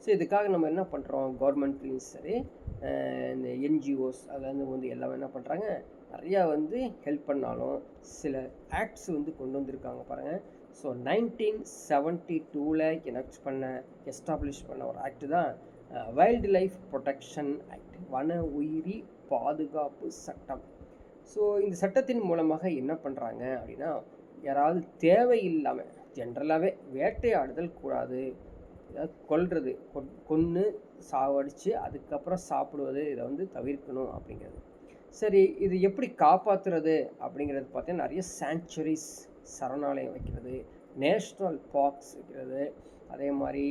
ஸோ இதுக்காக நம்ம என்ன பண்ணுறோம், கவர்மெண்ட்லேயும் சரி இந்த என்ஜிஓஸ் அதில் வந்து எல்லாமே என்ன பண்ணுறாங்க, நிறையா வந்து ஹெல்ப் பண்ணாலும் சில ஆக்ட்ஸ் வந்து கொண்டு வந்திருக்காங்க பாருங்கள். ஸோ 1972 எஸ்டாப்ளிஷ் பண்ண ஒரு ஆக்ட் தான் வைல்டு லைஃப் ப்ரொடெக்ஷன் ஆக்ட், வன உயிரி பாதுகாப்பு சட்டம். ஸோ இந்த சட்டத்தின் மூலமாக என்ன பண்ணுறாங்க அப்படின்னா, யாராவது தேவையில்லாமல் ஜென்ரலாகவே வேட்டையாடுதல் கூடாது, ஏதாவது கொல்றது, கொன்று சாவடித்து அதுக்கப்புறம் சாப்பிடுவது, இதை வந்து தவிர்க்கணும் அப்படிங்கிறது. சரி, இது எப்படி காப்பாற்றுறது அப்படிங்கிறது பார்த்தீங்கன்னா நிறைய சாங்சுரிஸ், சரணாலயம் வைக்கிறது, நேஷ்னல் பார்க்ஸ் வைக்கிறது, அதே மாதிரி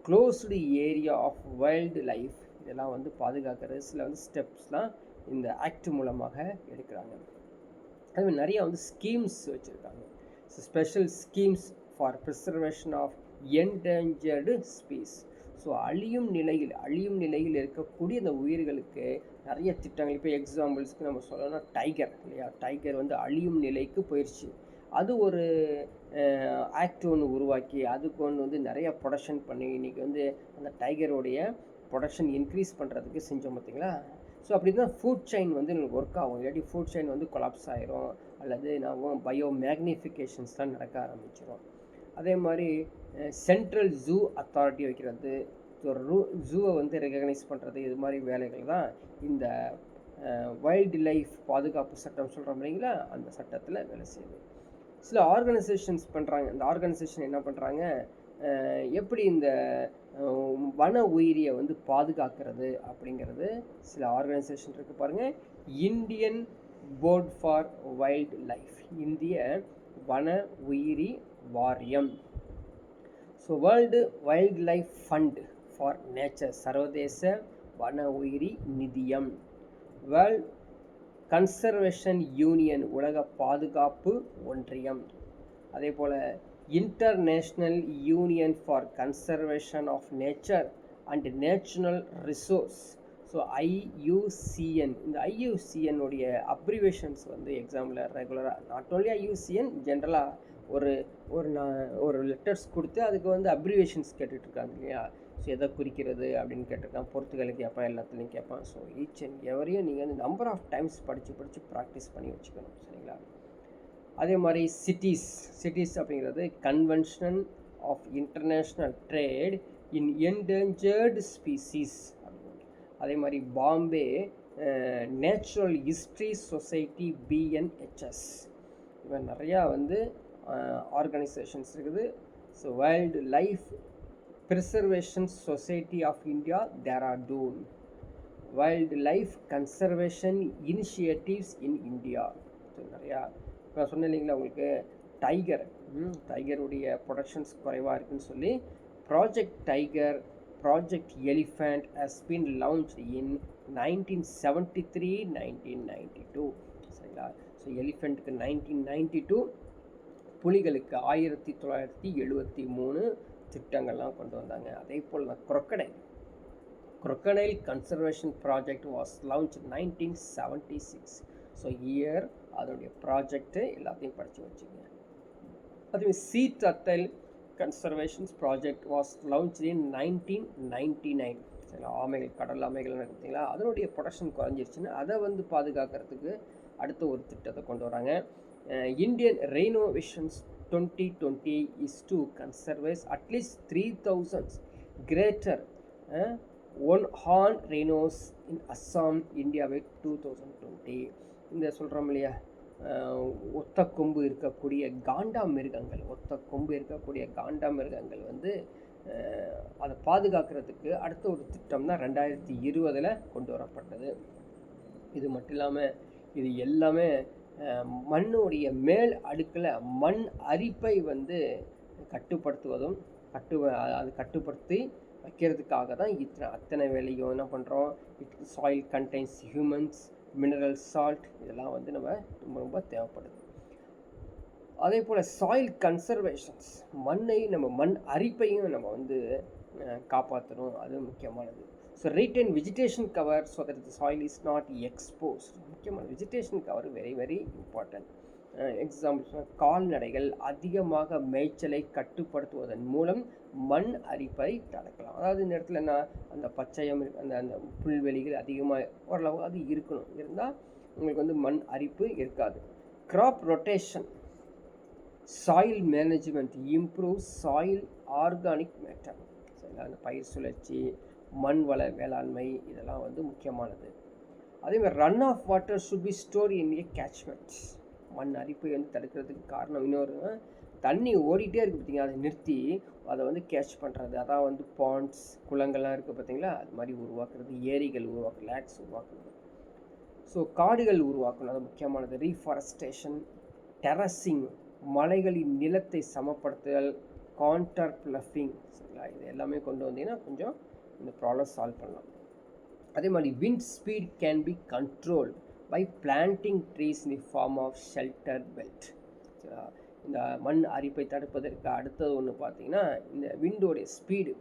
closed area of wildlife, இதெல்லாம் வந்து பாதுகாக்கிறது சில வந்து ஸ்டெப்ஸ்லாம் இந்த ஆக்ட் மூலமாக எடுக்கிறாங்க. அதுமாதிரி நிறையா வந்து ஸ்கீம்ஸ் வச்சுருக்காங்க. Special schemes for preservation of endangered species. So அழியும் நிலையில் இருக்கக்கூடிய இந்த உயிர்களுக்கு நிறைய திட்டங்கள். இப்போ எக்ஸாம்பிள்ஸ்க்கு நம்ம சொல்லணும்னா டைகர் இல்லையா, டைகர் வந்து அழியும் நிலைக்கு போயிடுச்சு. அது ஒரு ஆக்ட் ஒன்று உருவாக்கி அதுக்கு ஒன்று வந்து நிறையா ப்ரொடக்ஷன் பண்ணி இன்றைக்கி வந்து அந்த டைகரோடைய ப்ரொடக்ஷன் இன்க்ரீஸ் பண்ணுறதுக்கு செஞ்சோம் பார்த்திங்களா. ஸோ அப்படி தான் ஃபுட் செயின் வந்து எனக்கு ஒர்க் ஆகும், இல்லாட்டி ஃபுட் செயின் வந்து கொலாப்ஸ் ஆகிரும், அல்லது நான் பயோ மேக்னிஃபிகேஷன்ஸ்லாம் நடக்க ஆரம்பிச்சிடும். அதே மாதிரி சென்ட்ரல் ஜூ அத்தாரிட்டி வைக்கிறது, ஜூவை வந்து ரெகக்னைஸ் பண்ணுறது, இது மாதிரி வேலைகள் தான் இந்த வைல்டு லைஃப் பாதுகாப்பு சட்டம் சொல்கிறோம் இல்லைங்களா, அந்த சட்டத்தில் வேலை செய்யுது. சில ஆர்கனைசேஷன்ஸ் பண்ணுறாங்க. இந்த ஆர்கனைசேஷன் என்ன பண்ணுறாங்க, எப்படி இந்த வன உயிரியை வந்து பாதுகாக்கிறது அப்படிங்கிறது சில ஆர்கனைசேஷன் இருக்குது பாருங்கள். Indian board for wildlife, இந்திய வன உயிரி வாரியம். So world wildlife fund for nature, சர்வதேச வன உயிரி நிதியம், வேர்ல்ட் கன்சர்வேஷன் யூனியன் உலக பாதுகாப்பு ஒன்றியம், அதே போல் international union for conservation of nature and natural resource. So IUCN. இந்த ஐயூசிஎன் உடைய அப்ரிவேஷன்ஸ் வந்து எக்ஸாமில் ரெகுலராக நாட் ஓன்லி ஐயூசிஎன் ஜென்ரலாக ஒரு லெட்டர்ஸ் கொடுத்து அதுக்கு வந்து அப்ரிவேஷன்ஸ் கேட்டுட்ருக்காங்க இல்லையா. ஸோ எதை குறிக்கிறது அப்படின்னு கேட்டிருக்கான். பொறுத்துக்களுக்கு கேட்பான், எல்லாத்துலேயும் கேட்பான். ஸோ ஈச் அண்ட் எவரையும் நீங்கள் வந்து நம்பர் ஆஃப் டைம்ஸ் படித்து ப்ராக்டிஸ் பண்ணி வச்சுக்கணும், சரிங்களா. அதே மாதிரி சிட்டிஸ் அப்படிங்கிறது convention of international trade in endangered species. அதே மாதிரி Bombay natural history society BNHS. இவன் நிறையா வந்து ஆர்கனைசேஷன்ஸ் இருக்குது. So wildlife preservation society of India Dehradun, wildlife conservation initiatives in India. So நிறையா இப்போ சொன்னேன் இல்லைங்களா உங்களுக்கு, டைகருடைய ப்ரொடக்ஷன்ஸ் குறைவாக இருக்குதுன்னு சொல்லி project tiger, project elephant has been launched in 1973-1992, சரிங்களா. ஸோ எலிஃபெண்ட்டுக்கு 1992, புலிகளுக்கு 1973 திட்டங்கள்லாம் கொண்டு வந்தாங்க. அதே போல் தான் crocodile conservation project was launched 1976. So year அதோடைய ப்ராஜெக்ட்டு எல்லாத்தையும் படித்து வச்சுங்க. அதுவே sea turtle conservations project was launch in 1999. சரி, ஆமைகள், கடல் ஆமைகள் பார்த்தீங்களா, அதனுடைய ப்ரொடக்ஷன் குறைஞ்சிருச்சுன்னு அதை வந்து பாதுகாக்கிறதுக்கு அடுத்த ஒரு திட்டத்தை கொண்டு வராங்க. Indian rhino visions 2020 is to conserves at least 3000 greater one horn rhinos in Assam India by 2020. இந்த சொல்கிறோம் இல்லையா, ஒத்த கொம்பு இருக்கக்கூடிய காண்டா மிருகங்கள் வந்து அதை பாதுகாக்கிறதுக்கு அடுத்த ஒரு திட்டம் தான் 2020 கொண்டு வரப்பட்டது. இது மட்டும் இல்லாமல் இது எல்லாமே மண்ணுடைய மேல் அடுக்கில் மண் அரிப்பை வந்து கட்டுப்படுத்துவதும் அது கட்டுப்படுத்தி வைக்கிறதுக்காக தான் அத்தனை வேலையும் என்ன பண்ணுறோம். Soil contains humans, mineral salt, இதெல்லாம் வந்து நம்ம ரொம்ப தேவைப்படுது. அதே போல் சாயில் கன்சர்வேஷன்ஸ், மண் அரிப்பையும் நம்ம வந்து காப்பாற்றணும், அது முக்கியமானது. So retain vegetation cover so that the soil is not exposed. முக்கியமான vegetation cover very very important. Example, கால்நடைகள் அதிகமாக மேய்ச்சலை கட்டுப்படுத்துவதன் மூலம் மண் அரிப்பை தடுக்கலாம். அதாவது இந்த இடத்துல என்ன, அந்த பச்சையம் அந்த புல்வெளிகள் அதிகமாக ஓரளவு அது இருந்தால் உங்களுக்கு வந்து மண் அரிப்பு இருக்காது. Graph rotation, soil management improve soil organic matter. சரிங்களா, அந்த பயிர் சுழற்சி, மண் வள வேளாண்மை, இதெல்லாம் வந்து முக்கியமானது. அதேமாதிரி runoff water should be store in a catchment. மண் அரிப்பை வந்து தடுக்கிறதுக்கு காரணம் இன்னொரு, தண்ணி ஓடிட்டே இருக்குது பார்த்தீங்களா, அதை நிறுத்தி அதை வந்து கேட்ச் பண்ணுறது. அதான் வந்து பாண்ட்ஸ், குளங்கள்லாம் இருக்குது பார்த்தீங்களா, அது மாதிரி உருவாக்குறது, ஏரிகள் உருவாக்குறது, லேக்ஸ் உருவாக்குறது. ஸோ காடுகள் உருவாக்கணும், அது முக்கியமானது. ரீஃபாரஸ்டேஷன், டெரஸிங், மலைகளின் நிலத்தை சமப்படுத்துதல், கான்டர் பிளஃபிங், சரிங்களா, இது எல்லாமே கொண்டு வந்தீங்கன்னா கொஞ்சம் இந்த ப்ராப்ளம் சால்வ் பண்ணலாம். அதே மாதிரி wind speed can be control by planting trees in the form of shelter belt. இந்த மண் அரிப்பை தடுப்பதற்கு அடுத்தது ஒன்று பார்த்தீங்கன்னா இந்த விண்டோடைய ஸ்பீடு.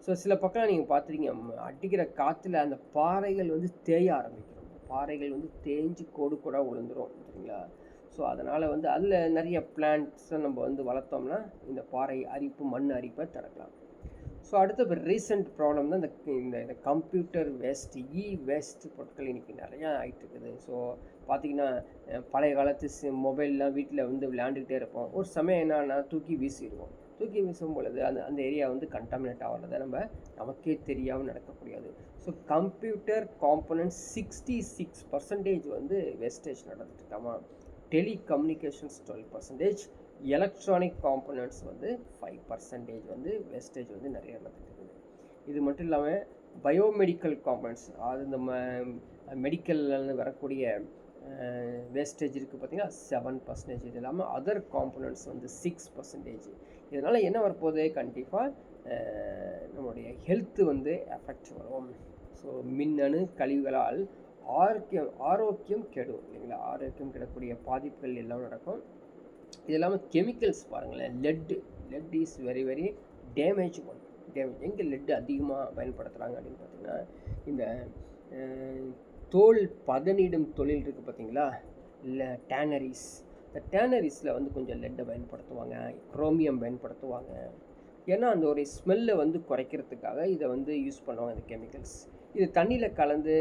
ஸோ சில பக்கம் நீங்கள் பார்த்துருக்கீங்க, அடிக்கிற காற்றுல அந்த பாறைகள் வந்து தேய ஆரம்பிக்கிறோம், பாறைகள் வந்து தேஞ்சு கோடாக விழுந்துரும், சரிங்களா. ஸோ அதனால் வந்து அதில் நிறைய பிளான்ட்ஸை நம்ம வந்து வளர்த்தோம்னா இந்த பாறை அரிப்பு, மண் அரிப்பை தடுக்கலாம். ஸோ அடுத்த ரீசெண்ட் ப்ராப்ளம் தான் இந்த கம்ப்யூட்டர் வேஸ்ட், வேஸ்ட் பொருட்கள் இன்றைக்கி நிறையா ஆகிட்டு இருக்குது. ஸோ பார்த்திங்கன்னா பழைய காலத்து மொபைல்லாம் வீட்டில் வந்து விளையாண்டுக்கிட்டே இருப்போம். ஒரு சமயம் என்னன்னா தூக்கி வீசிடுவோம். தூக்கி வீசும் பொழுது அந்த ஏரியா வந்து கண்டாமினேட் ஆகிறத நமக்கே தெரியாமல் நடக்கக்கூடியது. ஸோ கம்ப்யூட்டர் காம்பனன்ட்ஸ் 66% வந்து வேஸ்டேஜ் நடந்துட்டுருக்காமா. டெலிகம்யூனிகேஷன்ஸ் 12%, எலக்ட்ரானிக் காம்பனன்ட்ஸ் வந்து 5% வந்து வேஸ்டேஜ் வந்து நிறைய நடந்துட்டுருக்குது. இது மட்டும் இல்லாமல் பயோமெடிக்கல் காம்பனன்ட்ஸ், அது இந்த மெடிக்கல்லேருந்து வரக்கூடிய வேஸ்டேஜ் இருக்குது பார்த்திங்கன்னா 7%. இது இல்லாமல் அதர் காம்பனன்ட்ஸ் வந்து 6%. இதனால் என்ன வரப்போகுது, கண்டிப்பாக நம்மளுடைய ஹெல்த்து வந்து எஃபெக்ட் வரும். ஸோ மின்னணு கழிவுகளால் ஆரோக்கியம் கெடும் இல்லைங்களா. ஆரோக்கியம் கெடக்கூடிய பாதிப்புகள் எல்லாம் நடக்கும். இது இல்லாமல் கெமிக்கல்ஸ் பாருங்களேன். Let is very very damage one. எங்கே லெட்டு அதிகமாக பயன்படுத்துகிறாங்க அப்படின்னு பார்த்தீங்கன்னா, இந்த தோல் பதனிடும் தொழில் இருக்குது பார்த்தீங்களா, இல்லை டேனரிஸ். இந்த டேனரிஸில் வந்து கொஞ்சம் லெட்டை பயன்படுத்துவாங்க, குரோமியம் பயன்படுத்துவாங்க. ஏன்னா அந்த ஒரு ஸ்மெல்லை வந்து குறைக்கிறதுக்காக இதை வந்து யூஸ் பண்ணுவாங்க இந்த கெமிக்கல்ஸ். இது தண்ணியில் கலந்து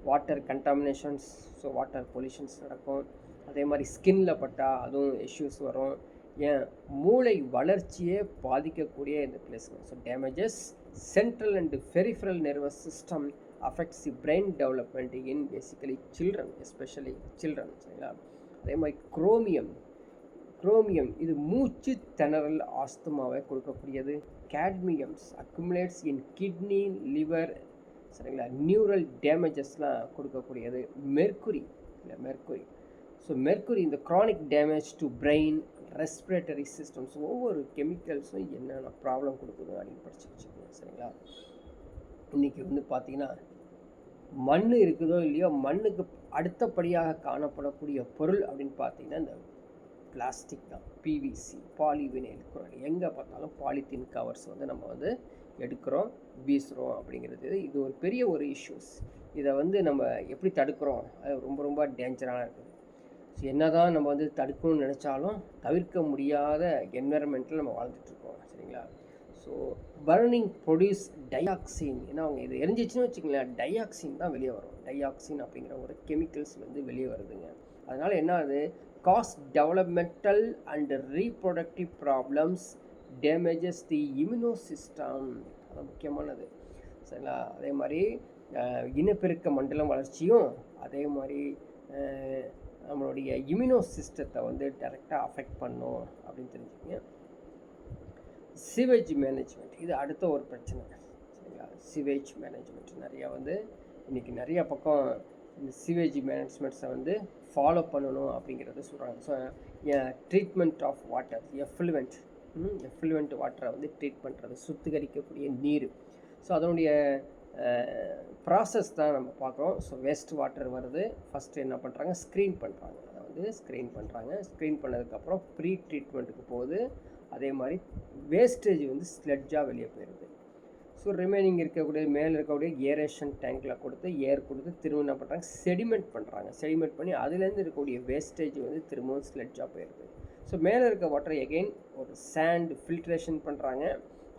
water contaminations, so water pollutions நடக்கும். அதே மாதிரி ஸ்கின்னில் பட்டால் அதுவும் இஷ்யூஸ் வரும். ஏன் மூளை வளர்ச்சியே பாதிக்கக்கூடிய இந்த பிளேஸ்ங்க. So damages central and peripheral nervous system affects the brain development in basically children, especially children. சரிங்களா. அதே மாதிரி குரோமியம் இது மூச்சு திணறல் ஆஸ்துமாவை கொடுக்கக்கூடியது. Cadmiums accumulates in kidney liver, சரிங்களா, நியூரல் டேமேஜஸ்லாம் கொடுக்கக்கூடியது. மெர்க்குரி, ஸோ மெர்க்குரி இந்த chronic damage to brain, respiratory systems. ஒவ்வொரு கெமிக்கல்ஸும் என்னென்ன ப்ராப்ளம் கொடுக்குது அப்படின்னு படிச்சு வச்சுக்கோங்க. சரிங்களா. இன்றைக்கி வந்து பார்த்திங்கன்னா மண் இருக்குதோ இல்லையோ, மண்ணுக்கு அடுத்தபடியாக காணப்படக்கூடிய பொருள் அப்படின்னு பார்த்தீங்கன்னா இந்த பிளாஸ்டிக் தான். PVC, polyvinyl chloride. எங்கே பார்த்தாலும் பாலித்தீன் கவர்ஸ் வந்து நம்ம வந்து எடுக்கிறோம், வீசுகிறோம் அப்படிங்கிறது இது ஒரு பெரிய ஒரு இஷ்யூஸ். இதை வந்து நம்ம எப்படி தடுக்கிறோம், அது ரொம்ப ரொம்ப டேஞ்சரான இருக்குது. ஸோ என்ன தான் நம்ம வந்து தடுக்கணும்னு நினச்சாலும் தவிர்க்க முடியாத என்விரான்மெண்ட்டில் நம்ம வாழ்ந்துட்டுருக்கோம். சரிங்களா. So burning produce dioxin. ஏன்னா அவங்க இது எரிஞ்சிச்சுன்னு வச்சுக்கோங்களேன், டையாக்சின் தான் வெளியே வரும். டையாக்சின் அப்படிங்கிற ஒரு கெமிக்கல்ஸ் வந்து வெளியே வருதுங்க. அதனால் என்ன ஆகுது, cause developmental and reproductive problems, damages the immuno system. அது முக்கியமானது. சரிங்களா. அதே மாதிரி இனப்பெருக்க மண்டலம் வளர்ச்சியும் அதே மாதிரி நம்மளுடைய இம்யூனோ சிஸ்டத்தை வந்து டைரெக்டாக அஃபெக்ட் பண்ணும் அப்படின்னு தெரிஞ்சுக்கங்க. சிவேஜ் மேனேஜ்மெண்ட் இது அடுத்த ஒரு பிரச்சனை. சரிங்களா. சிவேஜ் மேனேஜ்மெண்ட் நிறையா வந்து இன்றைக்கி நிறைய பக்கம் இந்த சிவேஜ் மேனேஜ்மெண்ட்ஸை வந்து ஃபாலோ பண்ணணும் அப்படிங்கிறத சொல்கிறாங்க. So treatment of water, effluent வாட்டரை வந்து ட்ரீட் பண்ணுறது, சுத்திகரிக்கக்கூடிய நீர். ஸோ அதனுடைய ப்ராசஸ் தான் நம்ம பார்க்குறோம். ஸோ வேஸ்ட் வாட்டர் வருது, ஃபஸ்ட்டு என்ன பண்ணுறாங்க, ஸ்க்ரீன் பண்ணுறாங்க. அதை வந்து ஸ்க்ரீன் பண்ணதுக்கப்புறம் ப்ரீ ட்ரீட்மெண்ட்டுக்கு போகுது. அதே மாதிரி வேஸ்டேஜ் வந்து ஸ்லெட்ஜாக வெளியே போயிடுது. ஸோ ரிமைனிங் மேலே இருக்கக்கூடிய ஏரேஷன் டேங்கில் கொடுத்து ஏர் கொடுத்து திரும்ப என்ன பண்ணுறாங்க, செடிமெண்ட் பண்ணி அதுலேருந்து இருக்கக்கூடிய வேஸ்டேஜ் வந்து திரும்பவும் ஸ்லெட்ஜாக போயிடுது. ஸோ மேலே இருக்க வாட்டர் எகெயின் ஒரு சாண்ட் ஃபில்ட்ரேஷன் பண்ணுறாங்க.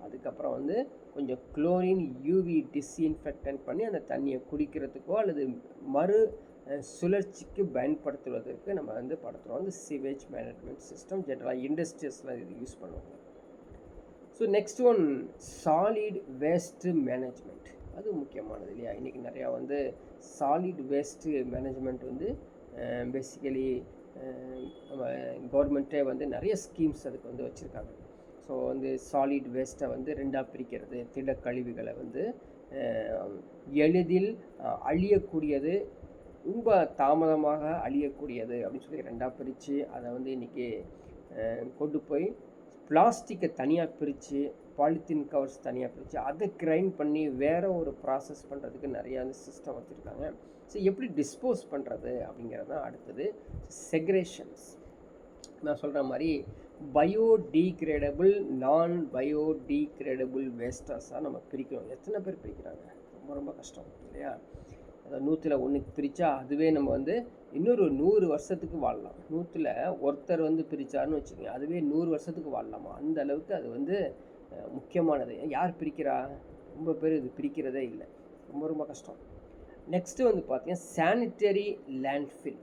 அதுக்கப்புறம் வந்து கொஞ்சம் குளோரின் யூவி டிஸ்இன்ஃபெக்டன்ட் பண்ணி அந்த தண்ணியை குடிக்கிறதுக்கோ அல்லது மறு சுழற்சிக்கு பயன்படுத்துவதற்கு நம்ம வந்து படுத்துகிறோம். இந்த சிவேஜ் மேனேஜ்மெண்ட் சிஸ்டம் ஜென்ரலாக இண்டஸ்ட்ரீஸில் இது யூஸ் பண்ணுவாங்க. So next one solid waste management. அது முக்கியமானது இல்லையா. இன்றைக்கி நிறையா வந்து சாலிட் வேஸ்ட்டு மேனேஜ்மெண்ட் வந்து பேசிக்கலி நம்ம கவர்மெண்ட்டே வந்து நிறைய ஸ்கீம்ஸ் அதுக்கு வந்து வச்சுருக்காங்க. ஸோ வந்து சாலிட் வேஸ்ட்டை வந்து ரெண்டாக பிரிக்கிறது, திடக்கழிவுகளை வந்து எளிதில் அழியக்கூடியது, ரொம்ப தாமதமாக அழியக்கூடியது அப்படின்னு சொல்லி ரெண்டாக பிரித்து அதை வந்து இன்றைக்கி கொண்டு போய் பிளாஸ்டிக்கை தனியாக பிரித்து, பாலித்தீன் கவர்ஸ் தனியாக பிரித்து அதை கிரைண்ட் பண்ணி வேறு ஒரு ப்ராசஸ் பண்ணுறதுக்கு நிறையா வந்து சிஸ்டம் வச்சுருக்காங்க. ஸோ எப்படி டிஸ்போஸ் பண்ணுறது அப்படிங்கிறது தான் அடுத்தது. செக்ரேஷன்ஸ் நான் சொல்கிற மாதிரி பயோடீக்ரேடபிள், நான் பயோடீக்ரேடபிள் வேஸ்டஸாக நம்ம பிரிக்கணும். எத்தனை பேர் பிரிக்கிறாங்க, ரொம்ப ரொம்ப கஷ்டம் இல்லையா. அதை 100ல் 1 பிரித்தா அதுவே நம்ம வந்து இன்னொரு 100 வருஷத்துக்கு வாழலாம். 100ல் ஒருத்தர் வந்து பிரித்தார்னு வச்சுக்கோங்க, அதுவே 100 வருஷத்துக்கு வாழலாமா. அந்த அளவுக்கு அது வந்து முக்கியமானது. யார் பிரிக்கிறா, ரொம்ப பேர் இது பிரிக்கிறதே இல்லை, ரொம்ப ரொம்ப கஷ்டம். நெக்ஸ்ட்டு வந்து பார்த்தீங்கன்னா சானிட்டரி லேண்ட்ஃபில்,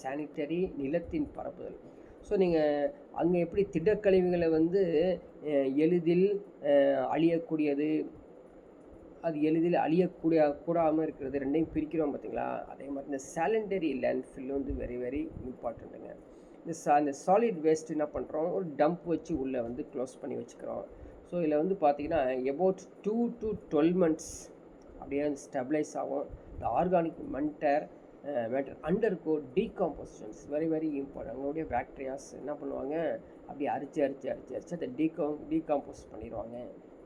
சானிட்டரி நிலத்தின் பரப்புதல். ஸோ நீங்கள் அங்கே எப்படி திடக்கழிவுகளை வந்து எளிதில் அழியக்கூடியது, அது எளிதில் கூடாமல் இருக்கிறது, ரெண்டையும் பிரிக்கிறோம் பார்த்தீங்களா. அதே மாதிரி இந்த சானிட்டரி லேண்ட்ஃபில் வந்து வெரி வெரி இம்பார்ட்டண்ட்டுங்க. இந்த சாலிட் வேஸ்ட் என்ன பண்ணுறோம், ஒரு டம்ப் வச்சு உள்ளே வந்து க்ளோஸ் பண்ணி வச்சுக்கிறோம். ஸோ இதில் வந்து பார்த்திங்கன்னா about 2 to 12 months அப்படியே வந்து ஸ்டெபிளைஸ் ஆகும். இந்த organic matter undergo decompositions very very important. அவங்களுடைய பாக்டீரியாஸ் என்ன பண்ணுவாங்க, அப்படியே அரிச்சு அதை டீகாம்போஸ் பண்ணிடுவாங்க.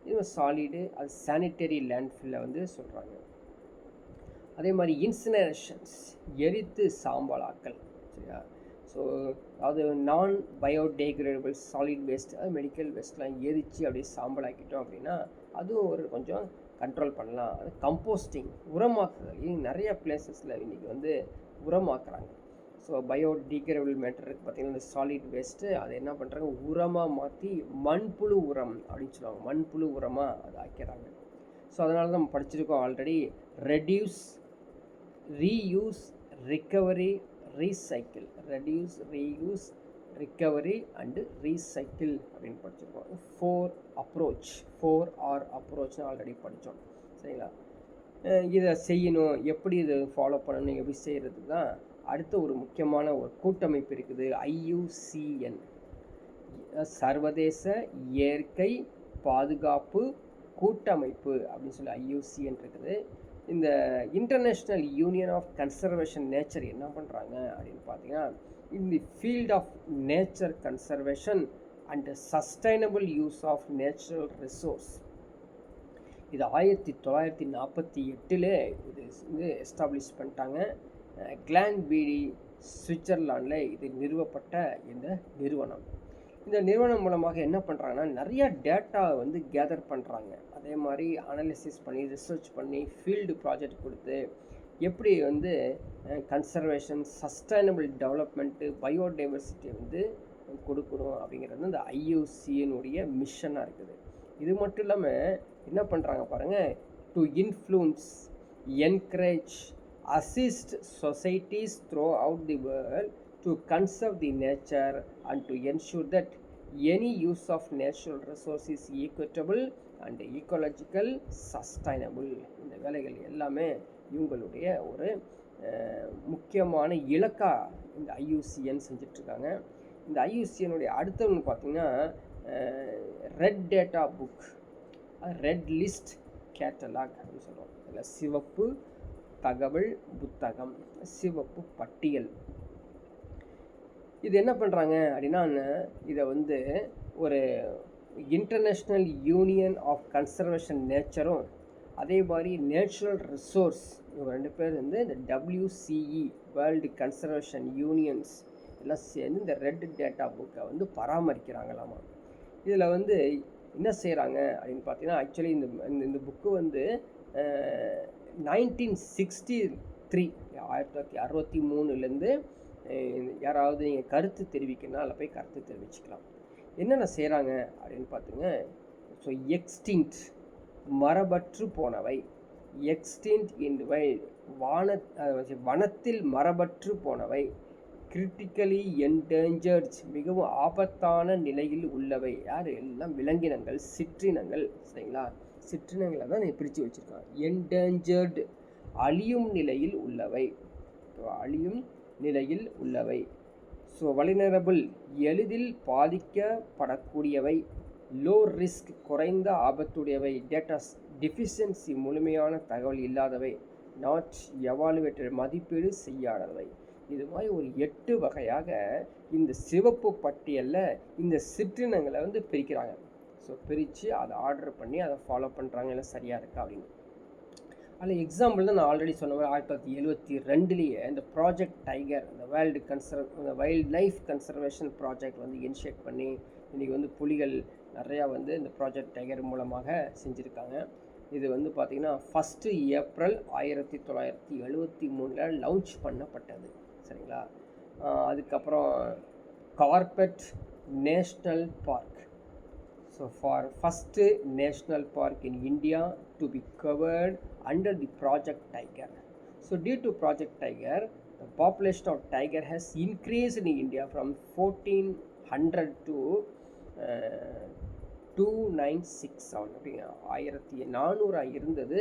இது சாலிடு, அது சானிட்டரி லேண்ட்ஃபில்ல வந்து சொல்கிறாங்க. அதே மாதிரி இன்சினரேஷன்ஸ், எரித்து சாம்பலாக்கல். சரியா? ஸோ அது நான் பயோடேகிரேடபிள் சாலிட் வேஸ்ட், அது மெடிக்கல் வேஸ்ட்லாம் எரித்து அப்படியே சாம்பலாக்கிட்டோம் அப்படின்னா அதுவும் ஒரு கொஞ்சம் கண்ட்ரோல் பண்ணலாம். அது கம்போஸ்டிங், உரமாக்குதல். நிறைய பிளேசஸில் இன்றைக்கி வந்து உரமாக்குறாங்க. ஸோ பயோடீகிரேடபிள் மேட்டர் இருக்குது பார்த்திங்கன்னா, இந்த சாலிட் வேஸ்ட்டு அதை என்ன பண்ணுறாங்க, உரமாக மாற்றி மண்புழு உரம் அப்படின்னு சொல்லுவாங்க. மண்புழு உரமாக அதை ஆக்கிறாங்க. ஸோ அதனால தான் நம்ம படிச்சிருக்கோம் already, reduce, reuse, recovery, recycle. Reduce, reuse, recovery and recycle அப்படின்னு படிச்சிருக்கோம். 4R அப்ரோச்னு ஆல்ரெடி படித்தோம். சரிங்களா? இதை செய்யணும், எப்படி இதை ஃபாலோ பண்ணணும், எப்படி செய்கிறது தான் அடுத்த ஒரு முக்கியமான ஒரு கூட்டமைப்பு இருக்குது, IUCN, சர்வதேச இயற்கை பாதுகாப்பு கூட்டமைப்பு அப்படின்னு சொல்லி IUCN இருக்குது. இந்த international union of conservation nature என்ன பண்ணுறாங்க அப்படின்னு பார்த்தீங்கன்னா, in the field of nature conservation and sustainable use of natural resource. இது 1948 இது வந்து எஸ்டாப்ளிஷ் பண்ணிட்டாங்க. கிளான்பீடி, சுவிட்சர்லாண்டில் இது நிறுவப்பட்ட இந்த நிறுவனம். இந்த நிறுவனம் மூலமாக என்ன பண்ணுறாங்கன்னா, நிறையா டேட்டா வந்து கேதர் பண்ணுறாங்க. அதே மாதிரி அனாலிசிஸ் பண்ணி, ரிசர்ச் பண்ணி, ஃபீல்டு ப்ராஜெக்ட் கொடுத்து எப்படி வந்து கன்சர்வேஷன், சஸ்டைனபிள் டெவலப்மெண்ட்டு, பயோடைவர்சிட்டி வந்து கொடுக்கணும் அப்படிங்கிறது இந்த IUCN மிஷனாக இருக்குது. இது மட்டும் இல்லாமல் என்ன பண்ணுறாங்க பாருங்கள், to influence, encourage, assist societies throughout the world to conserve the nature and to ensure that any use of natural resources is equitable and ecological sustainable. இந்த வேலைகள் எல்லாமே இவங்களுடைய ஒரு முக்கியமான இலக்காக இந்த IUCN செஞ்சிட்ருக்காங்க. இந்த IUCN அடுத்த ஒன்று பார்த்திங்கன்னா, red data book, red list catalogue அப்படின்னு சொல்லுவோம். இதில் சிவப்பு தகவல் புத்தகம், சிவப்பு பட்டியல். இது என்ன பண்ணுறாங்க அப்படின்னா, இதை வந்து ஒரு இன்டர்நேஷ்னல் யூனியன் ஆஃப் கன்சர்வேஷன் நேச்சரும் அதே மாதிரி நேச்சுரல் ரிசோர்ஸ், இவங்க 2 பேர் வந்து இந்த WCE வேர்ல்டு கன்சர்வேஷன் யூனியன்ஸ் எல்லாம் சேர்ந்து இந்த ரெட் டேட்டா புக்கை வந்து பராமரிக்கிறாங்களாமா. இதில் வந்து என்ன செய்கிறாங்க அப்படின்னு பார்த்தீங்கன்னா, ஆக்சுவலி இந்த புக்கு வந்து 1963 1963 யாராவது நீங்கள் கருத்து தெரிவிக்கணும், அதில் போய் கருத்து தெரிவிச்சுக்கலாம். என்னென்ன செய்கிறாங்க அப்படின்னு பார்த்துங்க. ஸோ எக்ஸ்டிங்க்ட், மரபற்று போனவை, எக்ஸ்டிங்க்ட் இன் வைல்ட், வனத்தில் மரபற்று போனவை, கிரிட்டிக்கலி என்டேஞ்சர்ட், மிகவும் ஆபத்தான நிலையில் உள்ளவை. யார்? எல்லாம் விலங்கினங்கள், சிற்றினங்கள். சரிங்களா? சிற்றினங்களை தான் நீ பிரித்து வச்சுருக்காங்க. என்டேஞ்சர்டு, அழியும் நிலையில் உள்ளவை, அழியும் நிலையில் உள்ளவை. ஸோ வல்னரபிள், எளிதில் பாதிக்கப்படக்கூடியவை. லோ ரிஸ்க், குறைந்த ஆபத்துடையவை. டேட்டாஸ் டிஃபிஷியன்சி, முழுமையான தகவல் இல்லாதவை. நாட் எவாலுவேட்டட், மதிப்பீடு செய்யாதவை. இது மாதிரி ஒரு 8 வகையாக இந்த சிவப்பு பட்டியலில் இந்த சிற்றினங்களை வந்து பிரிக்கிறாங்க. ஸோ பிரித்து அதை ஆர்டர் பண்ணி அதை ஃபாலோ பண்ணுறாங்க, இல்லை சரியாக இருக்கா அப்படின்னு. அதில் எக்ஸாம்பிள் தான் நான் ஆல்ரெடி சொன்ன மாதிரி 1972 இந்த ப்ராஜெக்ட் டைகர், இந்த இந்த வைல்ட் லைஃப் கன்சர்வேஷன் ப்ராஜெக்ட் வந்து இனிஷியேட் பண்ணி இன்றைக்கி வந்து புலிகள் நிறையா வந்து இந்த ப்ராஜெக்ட் டைகர் மூலமாக செஞ்சுருக்காங்க. இது வந்து பார்த்திங்கன்னா 1 ஏப்ரல் 1973 லான்ச் பண்ணப்பட்டது. சரிங்களா? அதுக்கப்புறம் carpet national park. So for first national park in India to be covered under the Project Tiger. So due to Project Tiger, the population of tiger has increased in India from 1400 to 2967. 1400 இருந்தது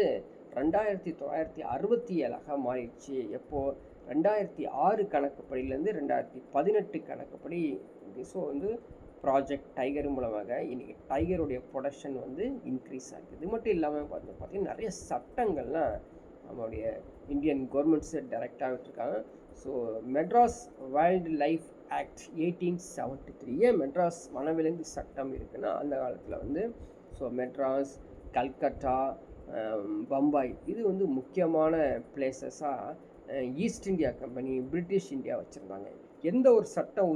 2967 மாறிடுச்சு. எப்போது? 2006 கணக்குப்படியிலேருந்து 2018 கணக்குப்படி. So வந்து project tiger மூலமாக இன்றைக்கி டைகருடைய production வந்து increase ஆகுது. இது மட்டும் இல்லாமல் பார்த்திங்கன்னா நிறைய சட்டங்கள்லாம் நம்மளுடைய இந்தியன் கவர்மெண்ட்ஸு டைரெக்டாக விட்டுருக்காங்க. So Madras wild life act 1873, Madras வனவிலங்கு சட்டம் இருக்குன்னா அந்த காலத்தில் வந்து ஸோ மெட்ராஸ், கல்கட்டா, பம்பாய், இது வந்து முக்கியமான பிளேசஸாக East India company, British India வச்சுருந்தாங்க. எந்த ஒரு சட்டம்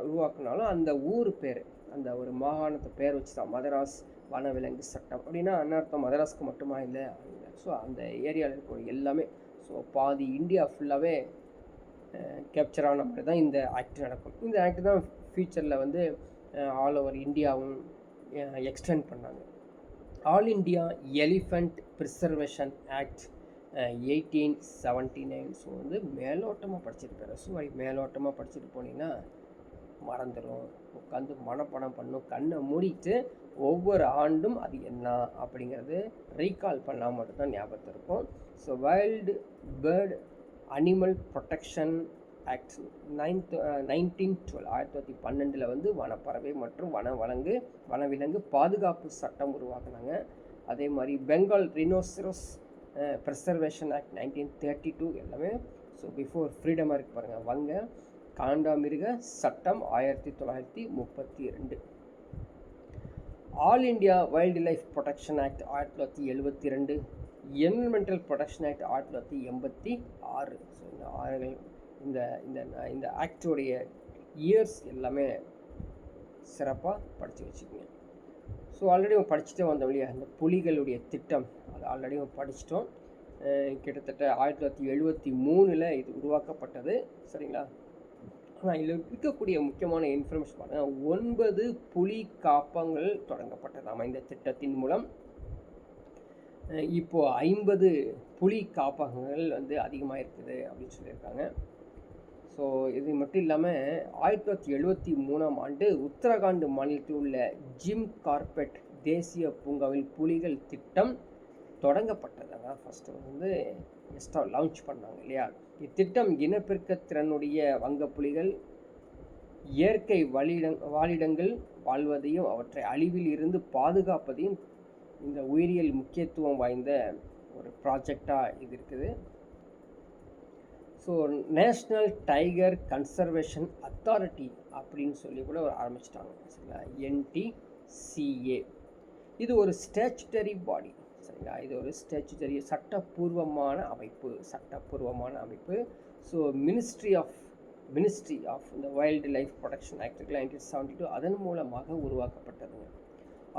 உருவாக்குனாலும் அந்த ஊர் பேர், அந்த ஒரு மாகாணத்தை பேர் வச்சு தான். மதராஸ் வனவிலங்கு சட்டம் அப்படின்னா என்ன அர்த்தம்? மதராஸ்க்கு மட்டுமா இல்லை அப்படின்னா, ஸோ அந்த ஏரியாவில் இருக்கக்கூடிய எல்லாமே, ஸோ பாதி இந்தியா ஃபுல்லாகவே கேப்சர் ஆன மாதிரி தான் இந்த ஆக்ட் நடக்கும். இந்த ஆக்ட் தான் ஃபியூச்சரில் வந்து ஆல் ஓவர் இந்தியாவும் எக்ஸ்டெண்ட் பண்ணாங்க. All India elephant preservation act 1879. So வந்து மேலோட்டமாக படிச்சிருப்பாரு. ஸோ மேலோட்டமாக படிச்சுட்டு போனீங்கன்னா மறந்துடும். உட்காந்து மனப்பாடம் பண்ணும். கண்ணை மூடிட்டு ஒவ்வொரு ஆண்டும் அது என்ன அப்படிங்கிறது ரீகால் பண்ணால் மட்டும்தான் ஞாபகத்தில் இருக்கும். So wild bird animal protection act 1912, 1912 வந்து வனப்பறவை மற்றும் வனவிலங்கு பாதுகாப்பு சட்டம் உருவாக்குனாங்க. அதே மாதிரி பெங்கால் ரினோசரஸ் ப்ரிசர்வேஷன் ஆக்ட் 1932 எல்லாமே. ஸோ பிஃபோர் ஃப்ரீடமாக இருக்கு பாருங்கள். காண்டாமிருக சட்டம் 1932. All India wild life protection act 1972. Environmental protection act 1986. So இந்த ஆறுகள் இந்த இந்த இந்த ஆக்டுடைய இயர்ஸ் எல்லாமே சிறப்பாக படித்து வச்சுக்கோங்க. ஸோ ஆல்ரெடி படிச்சுட்டே வந்தோம் இல்லையா, இந்த புலிகளுடைய திட்டம், அது ஆல்ரெடி படிச்சிட்டோம். கிட்டத்தட்ட 1973 இது உருவாக்கப்பட்டது. சரிங்களா? ஆனால் இதில் இருக்கக்கூடிய முக்கியமான இன்ஃபர்மேஷன் பார்த்தீங்கன்னா 9 புலி காப்பகங்கள் தொடங்கப்பட்டதாம் இந்த திட்டத்தின் மூலம். இப்போது 50 புலி காப்பகங்கள் வந்து அதிகமாக இருக்குது அப்படின்னு சொல்லியிருக்காங்க. ஸோ இது மட்டும் இல்லாமல் 1973 உத்தரகாண்ட் மாநிலத்தில் உள்ள ஜிம் கார்பெட் தேசிய பூங்காவில் புலிகள் திட்டம் தொடங்கப்பட்டதாங்க. ஃபஸ்ட்டு வந்து எஸ்டாக லான்ச் பண்ணாங்க இல்லையா. இத்திட்டம் இனப்பெருக்க திறனுடைய வங்கப்புலிகள் இயற்கை வாழிடங்கள் வாழ்வதையும் அவற்றை அழிவில் இருந்து பாதுகாப்பதையும் இந்த உயிரியல் முக்கியத்துவம் வாய்ந்த ஒரு ப்ராஜெக்டாக இது இருக்குது. So national tiger conservation authority அப்படின்னு சொல்லி கூட ஒரு ஆரம்பிச்சிட்டாங்க. சரிங்களா? NTCA. இது ஒரு ஸ்டாச்சுட்டரி பாடி. சரிங்களா? இது ஒரு ஸ்டாச்சுட்டரி சட்டப்பூர்வமான அமைப்பு. ஸோ மினிஸ்ட்ரி ஆஃப் இந்த வைல்டு லைஃப் ப்ரொடெக்ஷன் ஆக்ட் 1972 அதன் மூலமாக உருவாக்கப்பட்டதுங்க.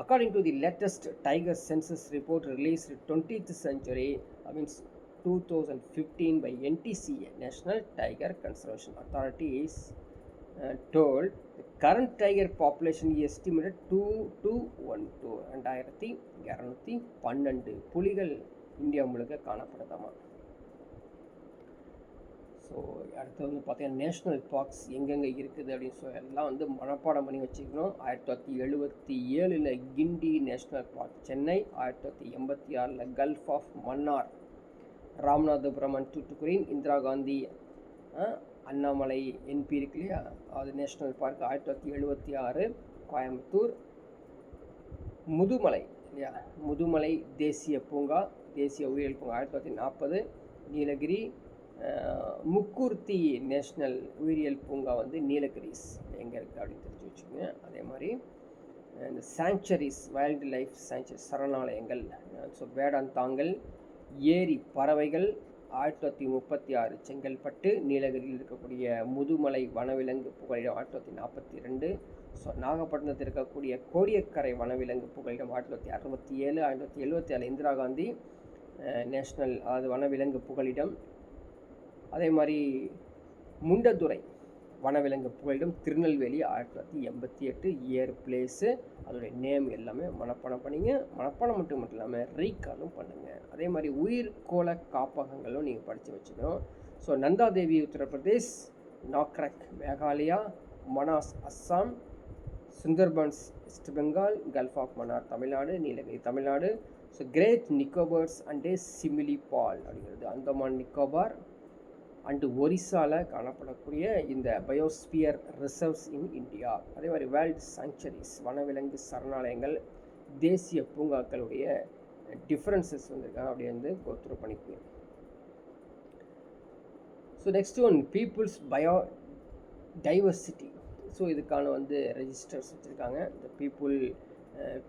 According to the latest tiger census report released 20th century, 2015 by NTCA, National Tiger Conservation Authority, is told the current tiger population is estimated 212. 2212 புலிகள் India முழுக்க காணப்படுதாமா. So அடுத்து வந்து பார்த்தீங்கன்னா national parks எங்கெங்கே இருக்குது அப்படின்னு சொல்லி எல்லாம் வந்து மனப்பாடம் பண்ணி வச்சுக்கணும். 1977 Guindy national park Chennai, 1986 gulf of Mannar, Ramanathapuram and தூத்துக்குடியின் இந்திரா காந்தி அண்ணாமலை என்பி இருக்கு இல்லையா, அது நேஷ்னல் பார்க் 1976. கோயம்புத்தூர் முதுமலை இல்லையா, முதுமலை தேசிய பூங்கா, தேசிய உயிரியல் பூங்கா 1940. நீலகிரி முக்கூர்த்தி நேஷ்னல் உயிரியல் பூங்கா வந்து நீலகிரிஸ் எங்கே இருக்குது அப்படின்னு தெரிஞ்சு வச்சுக்கோங்க. அதே மாதிரி இந்த சாங்சுவரிஸ், வைல்டு லைஃப் சாங்சுவரி சரணாலயங்கள், ஸோ வேடாந்தாங்கல் ஏரி பறவைகள் 1936 செங்கல்பட்டு. நீலகிரியில் இருக்கக்கூடிய முதுமலை வனவிலங்கு புகலிடம் 1942. ஸோ நாகப்பட்டினத்தில் இருக்கக்கூடிய கோடியக்கரை வனவிலங்கு புகலிடம் 1967. 1977 இந்திரா காந்தி நேஷ்னல் அது வனவிலங்கு புகலிடம். அதே மாதிரி முண்டதுறை வனவிலங்கு புகலிடம் திருநெல்வேலி 1988 இயர் பிளேஸு, அதோடைய நேம் எல்லாமே மனப்பாடம் பண்ணிங்க. மனப்பாடம் மட்டும் இல்லாமல் ரீகாலும் பண்ணுங்கள். அதே மாதிரி உயிர்கோள காப்பகங்களும் நீங்கள் படித்து வச்சுக்கணும். So Nanda Devi Uttar Pradesh, Nokrek Meghalaya, Manas Assam, Sundarbans West Bengal, gulf of Mannar Tamil Nadu, Nilgiri Tamil Nadu. So great Nicobars and Simlipal அப்படிங்கிறது அந்தமான் நிக்கோபார் அண்டு ஒரிசாவில் காணப்படக்கூடிய இந்த பயோஸ்பியர் ரிசர்வ்ஸ் இன் இந்தியா. அதே மாதிரி வேர்ல்டு சாங்சுவரிஸ் வனவிலங்கு சரணாலயங்கள், தேசிய பூங்காக்களுடைய டிஃப்ரென்சஸ் வந்துருக்காங்க, அப்படி வந்து கோத்ரூ பண்ணிக்குவேன். So next one people's biodiversity. So இதுக்கான வந்து ரெஜிஸ்டர்ஸ் வச்சுருக்காங்க. இந்த பீப்புள்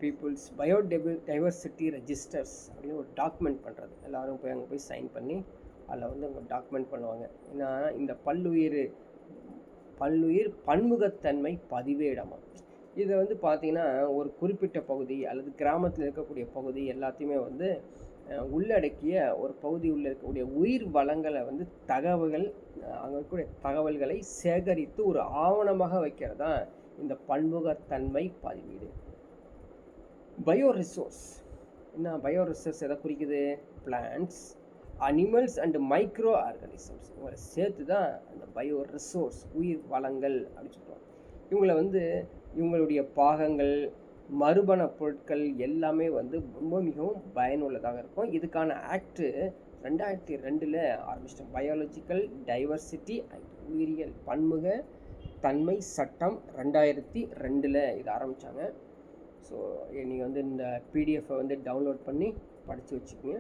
பீப்புள்ஸ் பயோடைவர்சிட்டி ரெஜிஸ்டர்ஸ் அப்படின்னு ஒரு டாக்குமெண்ட் பண்ணுறது. எல்லோரும் போய் அங்கே போய் சைன் பண்ணி அதில் வந்து அவங்க டாக்குமெண்ட் பண்ணுவாங்க. ஏன்னா இந்த பல்லுயிர் பன்முகத்தன்மை பதிவேடமா இதை வந்து பார்த்திங்கன்னா ஒரு குறிப்பிட்ட பகுதி அல்லது கிராமத்தில் இருக்கக்கூடிய பகுதி எல்லாத்தையுமே வந்து உள்ளடக்கிய ஒரு பகுதி உள்ள இருக்கக்கூடிய உயிர் வளங்களை வந்து தகவல்கள் அங்கே இருக்கக்கூடிய தகவல்களை சேகரித்து ஒரு ஆவணமாக வைக்கிறது தான் இந்த பன்முகத்தன்மை பதிவீடு. பயோ ரிசோர்ஸ் என்ன? பயோ ரிசோர்ஸ் எதை குறிக்குது? Plants, animals and micro organisms இவங்களை சேர்த்து தான் அந்த பயோ ரிசோர்ஸ் உயிர் வளங்கள் அப்படின்னு சொல்லுவாங்க. இவங்களை வந்து இவங்களுடைய பாகங்கள், மறுபண பொருட்கள் எல்லாமே வந்து ரொம்ப மிகவும் பயனுள்ளதாக இருக்கும். இதுக்கான ஆக்டு 2002 ஆரம்பிச்சிட்டோம். பயாலஜிக்கல் டைவர்சிட்டி அண்ட் உயிரியல் பன்முக தன்மை சட்டம் 2002 இது ஆரம்பித்தாங்க. ஸோ நீங்கள் வந்து இந்த பிடிஎஃப்பை வந்து டவுன்லோட் பண்ணி படித்து வச்சுக்கோங்க.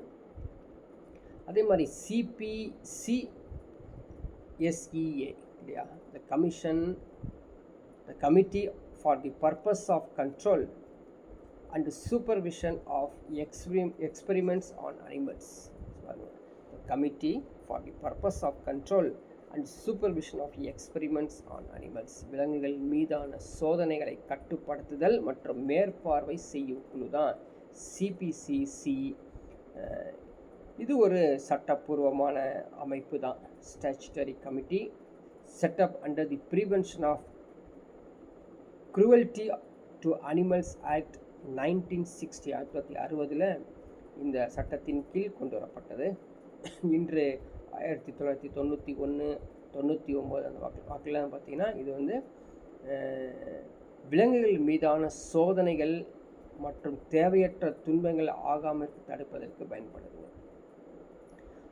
அதே மாதிரி CPCSEA இல்லையா, the committee for the purpose of control and supervision of experiments on animals. The committee for the purpose of control and supervision of experiments on animals. விலங்குகள் மீதான சோதனைகளை கட்டுப்படுத்துதல் மற்றும் மேற்பார்வை செய்யும் குழு தான் CPCC. இது ஒரு சட்டப்பூர்வமான அமைப்பு தான். Statutory committee set up under the prevention of cruelty to animals act 1960 1960 இந்த சட்டத்தின் கீழ் கொண்டு வரப்பட்டது. இன்று 1991 99 அந்த வாக்கில் பார்த்திங்கன்னா இது வந்து விலங்குகள் மீதான சோதனைகள் மற்றும் தேவையற்ற துன்பங்கள் ஆகாமல் தடுப்பதற்கு பயன்படுது.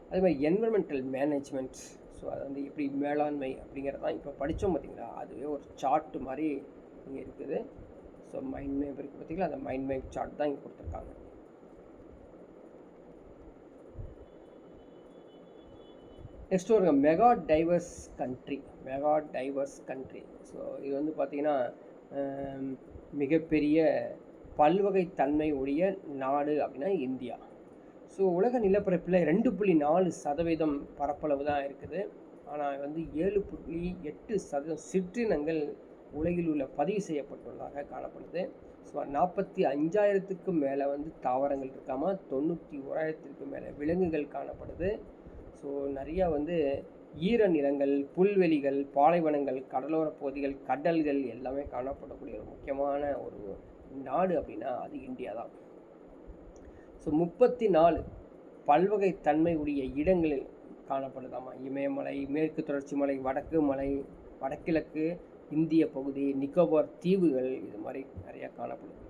அதே மாதிரி என்விரான்மெண்டல் மேனேஜ்மெண்ட். ஸோ அது வந்து எப்படி மேலாண்மை அப்படிங்கிறது தான் இப்போ படித்தோம் பார்த்திங்களா, அதுவே ஒரு சார்ட்டு மாதிரி இங்கே இருக்குது. ஸோ மைண்ட் மேப் இருக்குது பார்த்திங்களா, அந்த மைண்ட் மேப் சார்ட் தான் இங்கே கொடுத்துருக்காங்க. நெக்ஸ்ட் ஒரு மெகா டைவர்ஸ் கண்ட்ரி. ஸோ இது வந்து பார்த்திங்கன்னா மிகப்பெரிய பல்வகைத்தன்மை உடைய நாடு அப்படின்னா இந்தியா. ஸோ உலக நிலப்பரப்பில் 2.4% பரப்பளவு தான் இருக்குது. ஆனால் வந்து 7.8% சிற்றினங்கள் உலகில் உள்ள பதிவு செய்யப்பட்டுள்ளதாக காணப்படுது. ஸோ 45,000க்கும் மேலே வந்து தாவரங்கள் இருக்காமல் 91,000க்கும் மேலே விலங்குகள் காணப்படுது. ஸோ நிறையா வந்து ஈரநிலங்கள், புல்வெளிகள், பாலைவனங்கள், கடலோர பகுதிகள், கடல்கள் எல்லாமே காணப்படக்கூடிய ஒரு முக்கியமான ஒரு நாடு அப்படின்னா அது இந்தியா தான். ஸோ 34 பல்வகைத்தன்மை உடைய இடங்களில் காணப்படுதாமா. இமயமலை, மேற்கு தொடர்ச்சி மலை, வடக்கு மலை, வடகிழக்கு இந்திய பகுதி, நிக்கோபார் தீவுகள், இது மாதிரி நிறையா காணப்படுது.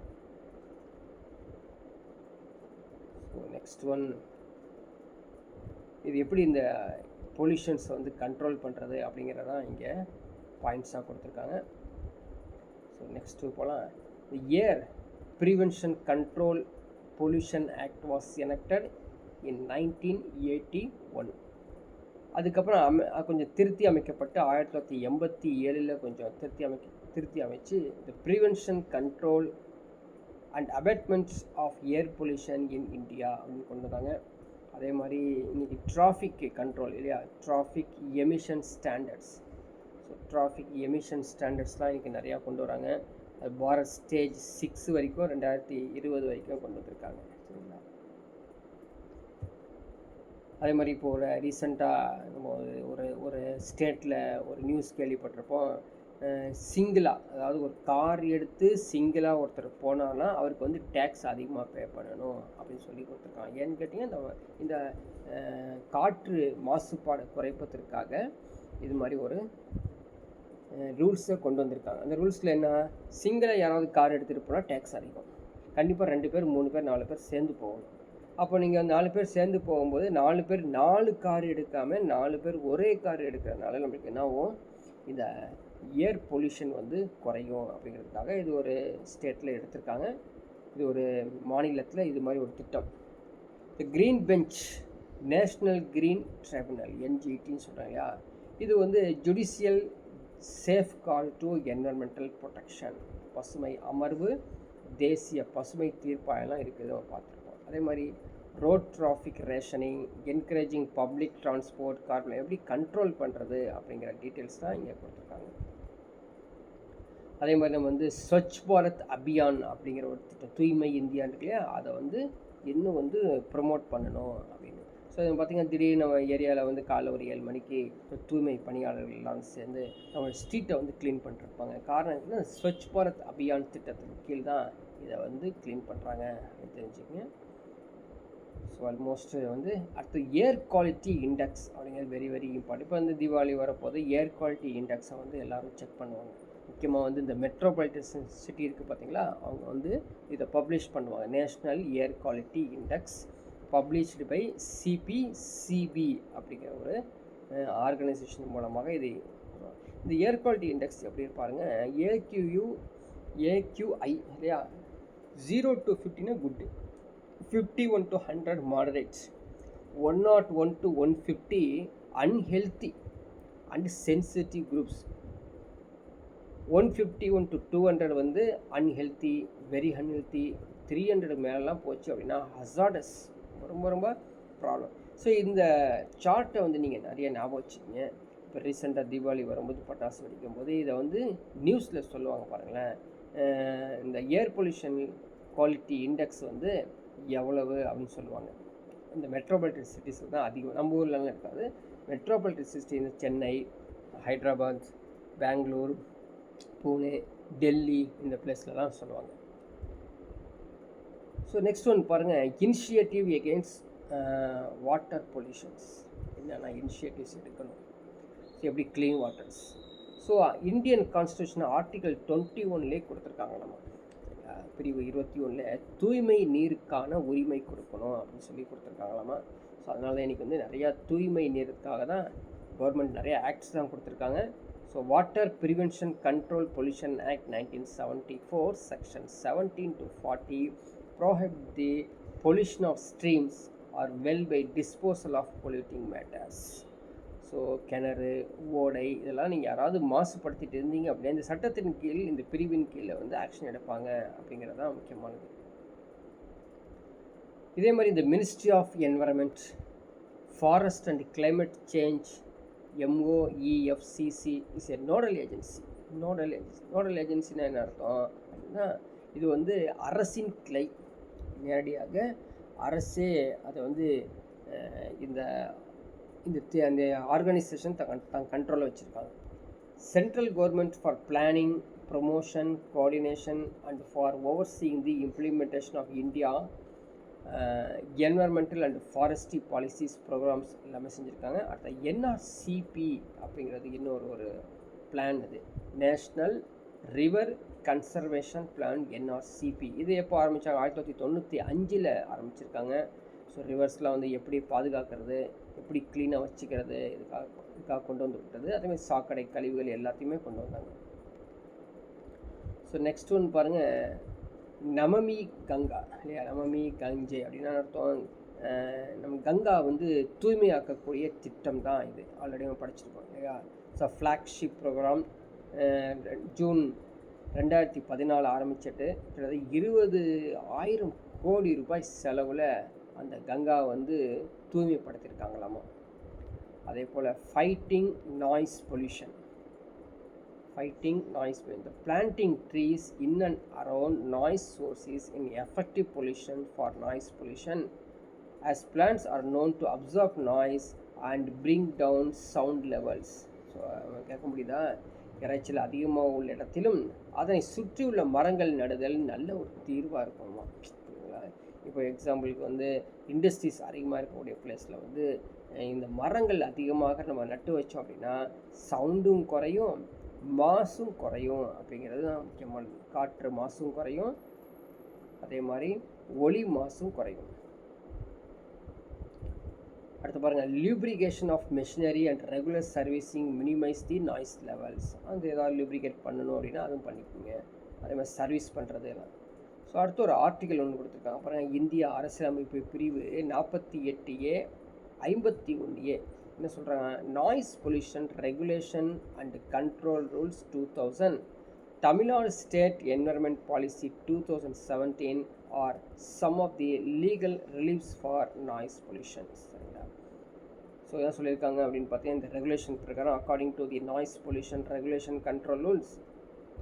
ஸோ நெக்ஸ்ட் ஒன், இது எப்படி இந்த பொல்யூஷன்ஸை வந்து கண்ட்ரோல் பண்ணுறது அப்படிங்கிறதான் இங்கே பாயிண்ட்ஸாக கொடுத்துருக்காங்க. ஸோ நெக்ஸ்ட்டு போகலாம். Air prevention control pollution act was enacted in 1981. அதுக்கப்புறம் கொஞ்சம் திருத்தி அமைக்கப்பட்டு 1987 கொஞ்சம் திருத்தி அமைச்சு the prevention control and abatements of air pollution in India அப்படின்னு கொண்டு வந்தாங்க. அதே மாதிரி இன்றைக்கி டிராஃபிக் கண்ட்ரோல் இல்லையா, டிராஃபிக் எமிஷன் ஸ்டாண்டர்ட்ஸ். ஸோ டிராஃபிக் எமிஷன் ஸ்டாண்டர்ட்ஸ்லாம் இன்றைக்கி நிறையா கொண்டு வராங்க. அது பாரத் ஸ்டேஜ் 6 வரைக்கும் 2020 வரைக்கும் கொண்டு வந்திருக்காங்க. சரிங்களா. அதே மாதிரி இப்போ ஒரு ரீசெண்டாக நம்ம ஒரு ஸ்டேட்டில் ஒரு நியூஸ் கேள்விப்பட்டிருப்போம். சிங்கிளாக, அதாவது ஒரு கார் எடுத்து சிங்கிளாக ஒருத்தர் போனான்னா அவருக்கு வந்து டேக்ஸ் அதிகமாக பே பண்ணணும் அப்படின்னு சொல்லி கொடுத்துருக்காங்க. ஏன்னு கேட்டிங்கன்னா இந்த காற்று மாசுபாடை குறைப்பதற்காக இது மாதிரி ஒரு ரூல்ஸை கொண்டு வந்திருக்காங்க. அந்த ரூல்ஸில் என்ன, சிங்கிளாக யாராவது கார் எடுத்துகிட்டு போனால் டேக்ஸ் அதிகம். கண்டிப்பாக 2 பேர் 3 பேர் 4 பேர் சேர்ந்து போகணும். அப்போ நீங்கள் 4 பேர் சேர்ந்து போகும்போது 4 பேர் 4 கார் எடுக்காமல் 4 பேர் ஒரே கார் எடுக்கிறதுனால நம்மளுக்கு என்ன ஆகும், இந்த ஏர் பொல்யூஷன் வந்து குறையும் அப்படிங்கிறதுக்காக இது ஒரு ஸ்டேட்டில் எடுத்திருக்காங்க. இது ஒரு மாநிலத்தில் இது மாதிரி ஒரு திட்டம். இந்த green bench national green tribunal NGTன்னு சொல்கிறாங்க இல்லையா, இது வந்து judicial safeguard to environmental protection, பசுமை அமர்வு தேசிய பசுமை தீர்ப்பாயெல்லாம் இருக்குது நம்ம பார்த்துருக்கோம். அதே மாதிரி road traffic rationing, encouraging public transport, carbon எப்படி கண்ட்ரோல் பண்ணுறது அப்படிங்கிற டீட்டெயில்ஸ் தான் இங்கே கொடுத்துருக்காங்க. அதே மாதிரி நம்ம வந்து ஸ்வச் பாரத் அபியான் அப்படிங்கிற ஒரு திட்டம், தூய்மை இந்தியான்னு இருக்கு இல்லையா, அதை வந்து இன்னும் வந்து ப்ரமோட் பண்ணணும் அப்படின்னு. ஸோ இது பார்த்திங்கன்னா திடீர்னு நம்ம ஏரியாவில் வந்து காலைல ஒரு 7 மணிக்கு தூய்மை பணியாளர்கள் எல்லாம் சேர்ந்து நம்ம ஸ்ட்ரீட்டை வந்து க்ளீன் பண்ணிட்டுருப்பாங்க. காரணம் என்னன்னா ஸ்வச் பாரத் அபியான் திட்டத்தின் கீழ் தான் இதை வந்து க்ளீன் பண்ணுறாங்க அப்படின்னு தெரிஞ்சுக்கங்க. ஸோ ஆல்மோஸ்ட் வந்து அடுத்து ஏர் குவாலிட்டி இண்டெக்ஸ் அப்படிங்கிறது வெரி வெரி இம்பார்ட்டன்ட். இப்போ வந்து தீபாவளி வரப்போது ஏர் குவாலிட்டி இண்டெக்ஸை வந்து எல்லோரும் செக் பண்ணுவாங்க. முக்கியமாக வந்து இந்த மெட்ரோபாலிட்டன் சிட்டி இருக்குது பார்த்திங்களா, அவங்க வந்து இதை பப்ளிஷ் பண்ணுவாங்க. National air quality index published by CPCB அப்படிங்கிற ஒரு ஆர்கனைசேஷன் மூலமாக இது. இந்த ஏர் குவாலிட்டி இண்டெக்ஸ் எப்படி இருப்பாருங்க, ஏக்யூஐ இல்லையா, 0 to 50 good, 51 to 100 moderate, 101 to 150 unhealthy and sensitive groups, 151 to 200 வந்து அன்ஹெல்த்தி, வெரி அன்ஹெல்த்தி, 300 மேலெலாம் போச்சு அப்படின்னா ஹசார்டஸ், ரொம்ப ரொம்ப ப்ராப்ளம். ஸோ இந்த சார்ட்டை வந்து நீங்கள் நிறைய ஞாபகம் வச்சுக்கிங்க. இப்போ ரீசெண்டாக தீபாவளி வரும்போது பட்டாசு வெடிக்கும் போது இதை வந்து நியூஸில் சொல்லுவாங்க பாருங்களேன், இந்த ஏர் பொல்யூஷன் குவாலிட்டி இண்டெக்ஸ் வந்து எவ்வளவு அப்படின்னு சொல்லுவாங்க. இந்த மெட்ரோபாலிட்டன் சிட்டிஸில் தான் அதிகம், நம்ம ஊர்லலாம் இருக்காது. மெட்ரோபாலிட்டன் சிட்டி இந்த சென்னை, ஹைதராபாத், பெங்களூர், பூனே, டெல்லி இந்த பிளேஸில் தான் சொல்லுவாங்க. ஸோ நெக்ஸ்ட் ஒன் பாருங்கள், இனிஷியேட்டிவ் எகெயின்ஸ்ட் வாட்டர் பொல்யூஷன்ஸ். என்னென்னா இனிஷியேட்டிவ்ஸ் எடுக்கணும், ஸோ எப்படி clean waters. So Indian constitution article 21 கொடுத்துருக்காங்க. நம்ம பிரிவு 21 தூய்மை நீருக்கான உரிமை கொடுக்கணும் அப்படின்னு சொல்லி கொடுத்துருக்காங்களாமா. ஸோ அதனால தான் இன்றைக்கி வந்து நிறையா தூய்மை நீருக்காக தான் கவர்மெண்ட் நிறைய ஆக்ட்ஸ் தான் கொடுத்துருக்காங்க. So water prevention control pollution act 1974 section 17 to 40 prohibit the pollution of streams or well by disposal of polluting matters. So கிணறு, ஓடை இதெல்லாம் நீங்கள் யாராவது மாசுபடுத்திட்டு இருந்தீங்க அப்படின்னா இந்த சட்டத்தின் கீழ், இந்த பிரிவின் கீழே வந்து ஆக்ஷன் எடுப்பாங்க அப்படிங்கிறது தான் முக்கியமானது. இதே மாதிரி இந்த ministry of environment, forest and climate change, MOEFCC is a nodal agency. Nodal ஏஜென்சினா என்ன அர்த்தம் அப்படின்னா, இது வந்து அரசின் கிளை, நேரடியாக அரசே அதை வந்து இந்த அந்த ஆர்கனைசேஷன் தன் கண்ட்ரோலில் வச்சுருக்காங்க. Central government for planning, promotion, coordination and for overseeing the implementation of India environmental and forestry policies programs எல்லாமே செஞ்சுருக்காங்க. அடுத்த NRCP அப்படிங்கிறது இன்னொரு பிளான், இது national river conservation plan NRCP. இது எப்போ ஆரம்பித்தாங்க, 1995 ஆரம்பிச்சிருக்காங்க. ஸோ ரிவர்ஸ்லாம் வந்து எப்படி பாதுகாக்கிறது, எப்படி க்ளீனாக வச்சுக்கிறது, இதுக்காக கொண்டு வந்து விட்டது. அதேமாதிரி சாக்கடை கழிவுகள் எல்லாத்தையுமே கொண்டு வந்தாங்க. ஸோ நெக்ஸ்ட் ஒன்று பாருங்கள், நமமி கங்கா இல்லையா, நமமி கங்கை அப்படின்னா அர்த்தம் நம்ம கங்கா வந்து தூய்மையாக்கக்கூடிய திட்டம் தான் இது. ஆல்ரெடி நம்ம படிச்சிருக்கோம் இல்லையா. ஸோ ஃப்ளாக்ஷிப் ப்ரோக்ராம் ஜூன் 2014 ஆரம்பிச்சுட்டு கிட்டத்தட்ட 20,000 கோடி ரூபாய் செலவில் அந்த கங்கா வந்து தூய்மைப்படுத்தியிருக்காங்களாமா. அதே போல் fighting noise pollution, the planting trees in and around noise sources in effective pollution for noise pollution, as plants are known to absorb noise and bring down sound levels. So கேட்க முடியுதா, இறைச்சல் அதிகமாக உள்ள இடத்திலும் அதனை சுற்றியுள்ள மரங்கள் நடுதல் நல்ல ஒரு தீர்வாக இருக்கணுமா. இப்போ எக்ஸாம்பிளுக்கு வந்து இண்டஸ்ட்ரீஸ் அதிகமாக இருக்கக்கூடிய பிளேஸில் வந்து இந்த மரங்கள் அதிகமாக நம்ம நட்டு வச்சோம் அப்படின்னா சவுண்டும் குறையும், மாசும் குறையும் அப்படிங்கிறது தான் முக்கியமானது. காற்று மாசும் குறையும், அதே மாதிரி ஒளி மாசும் குறையும். அடுத்து பாருங்கள், lubrication of machinery and regular servicing minimise the noise levels. அது ஏதாவது லியூப்ரிகேட் பண்ணணும் அப்படின்னா அதுவும் பண்ணிக்கோங்க. அதே மாதிரி சர்வீஸ் பண்ணுறது எல்லாம். ஸோ அடுத்து ஒரு ஆர்டிக்கல் ஒன்று கொடுத்துருக்காங்க பாருங்கள், இந்திய அரசியலமைப்பு பிரிவு 48A 51A என்ன சொல்கிறாங்க, noise pollution regulation and control rules 2000 Tamil Nadu State Environment Policy 2017 are some of the legal reliefs for noise pollution. So என்ன சொல்லியிருக்காங்க அப்படின்னு பார்த்தீங்கன்னா, இந்த ரெகுலேஷன் பிரகாரம் according to the noise pollution regulation control rules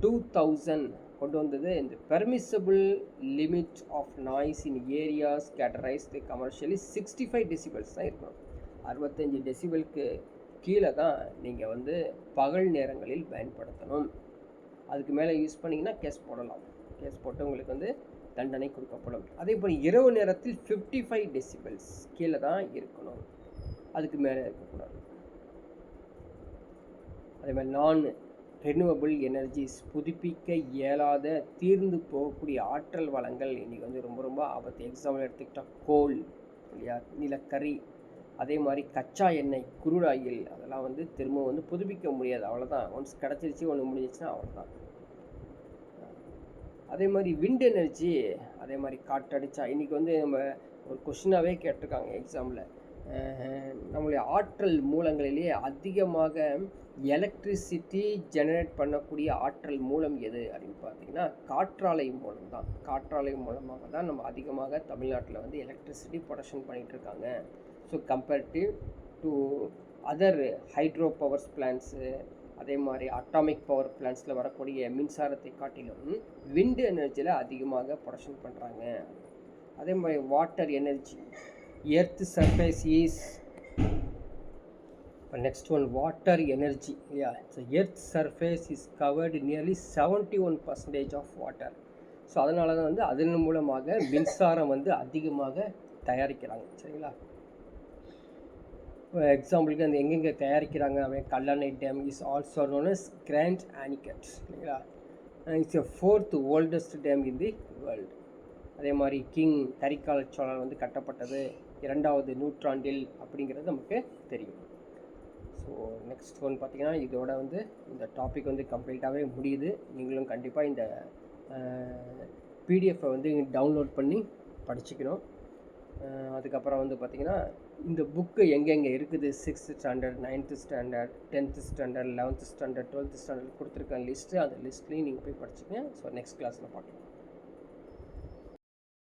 2000 கொண்டு வந்தது. இந்த permissible limit of noise in areas categorised commercially 65 decibels தான் இருக்கணும். 65 டெசிபலுக்கு கீழே தான் நீங்கள் வந்து பகல் நேரங்களில் பயன்படுத்தணும். அதுக்கு மேலே யூஸ் பண்ணிங்கன்னா கேஸ் போடலாம். கேஸ் போட்டு உங்களுக்கு வந்து தண்டனை கொடுக்கப்படும். அதே போல் இரவு நேரத்தில் 55 டெசிபல்ஸ் கீழே தான் இருக்கணும், அதுக்கு மேலே இருக்கக்கூடாது. அதே மாதிரி நான் ரெனியூவபிள் எனர்ஜிஸ், புதுப்பிக்க இயலாத தீர்ந்து போகக்கூடிய ஆற்றல் வளங்கள் இன்றைக்கி வந்து ரொம்ப ரொம்ப ஆபத்து. எக்ஸாம்பிள் எடுத்துக்கிட்டால் கோல் இல்லையா, நிலக்கரி, அதே மாதிரி கச்சா எண்ணெய், குரூட் ஆயில், அதெல்லாம் வந்து திரும்ப வந்து புதுப்பிக்க முடியாது, அவ்வளோதான். ஒன்ஸ் கிடச்சிருச்சு, ஒன்று முடிஞ்சிச்சுன்னா அவ்வளோதான். அதே மாதிரி விண்ட் எனர்ஜி, அதே மாதிரி காற்றடிச்சா, இன்றைக்கி வந்து நம்ம ஒரு கொஷினாகவே கேட்டிருக்காங்க எக்ஸாமில், நம்மளுடைய ஆற்றல் மூலங்களிலேயே அதிகமாக எலக்ட்ரிசிட்டி ஜெனரேட் பண்ணக்கூடிய ஆற்றல் மூலம் எது அப்படின்னு பார்த்தீங்கன்னா காற்றாலை மூலம் தான். காற்றாலை மூலமாக தான் நம்ம அதிகமாக தமிழ்நாட்டில் வந்து எலக்ட்ரிசிட்டி ப்ரொடக்ஷன் பண்ணிகிட்ருக்காங்க. So comparative to other hydro powers plants, அதே மாதிரி அட்டாமிக் பவர் பிளான்ஸில் வரக்கூடிய மின்சாரத்தை காட்டிலும் விண்ட் எனர்ஜியில் அதிகமாக ப்ரொடக்ஷன் பண்ணுறாங்க. அதே மாதிரி water energy, earth surface is, next one water energy, yeah, so earth surface is covered nearly 71% of water. So அதனால தான் வந்து அதன் மூலமாக மின்சாரம் வந்து அதிகமாக தயாரிக்கிறாங்க. சரிங்களா? எக்ஸாம்பிளுக்கு அந்த எங்கெங்கே தயாரிக்கிறாங்க, Kallanai dam is also known as grand anicut, இல்லைங்களா? It's a 4th oldest dam in the world. அதே மாதிரி கிங் கரிகால சோழன் வந்து கட்டப்பட்டது 2வது நூற்றாண்டில் அப்படிங்கிறது நமக்கு தெரியும். ஸோ நெக்ஸ்ட் ஒன் பார்த்திங்கன்னா இதோட வந்து இந்த டாபிக் வந்து கம்ப்ளீட்டாகவே முடியுது. நீங்களும் கண்டிப்பாக இந்த பிடிஎஃப்பை வந்து டவுன்லோட் பண்ணி படிச்சுக்கணும். அதுக்கப்புறம் வந்து பார்த்திங்கன்னா இந்த புக்கு எங்கெங்கே இருக்குது, 6th standard, 9th standard, 10th standard, 11th standard, 12th standard கொடுத்துருக்க லிஸ்ட்டு, அந்த லிஸ்ட்லேயும் நீங்கள் போய் படிச்சுக்கங்க. ஸோ நெக்ஸ்ட் கிளாஸில் பார்க்கலாம்.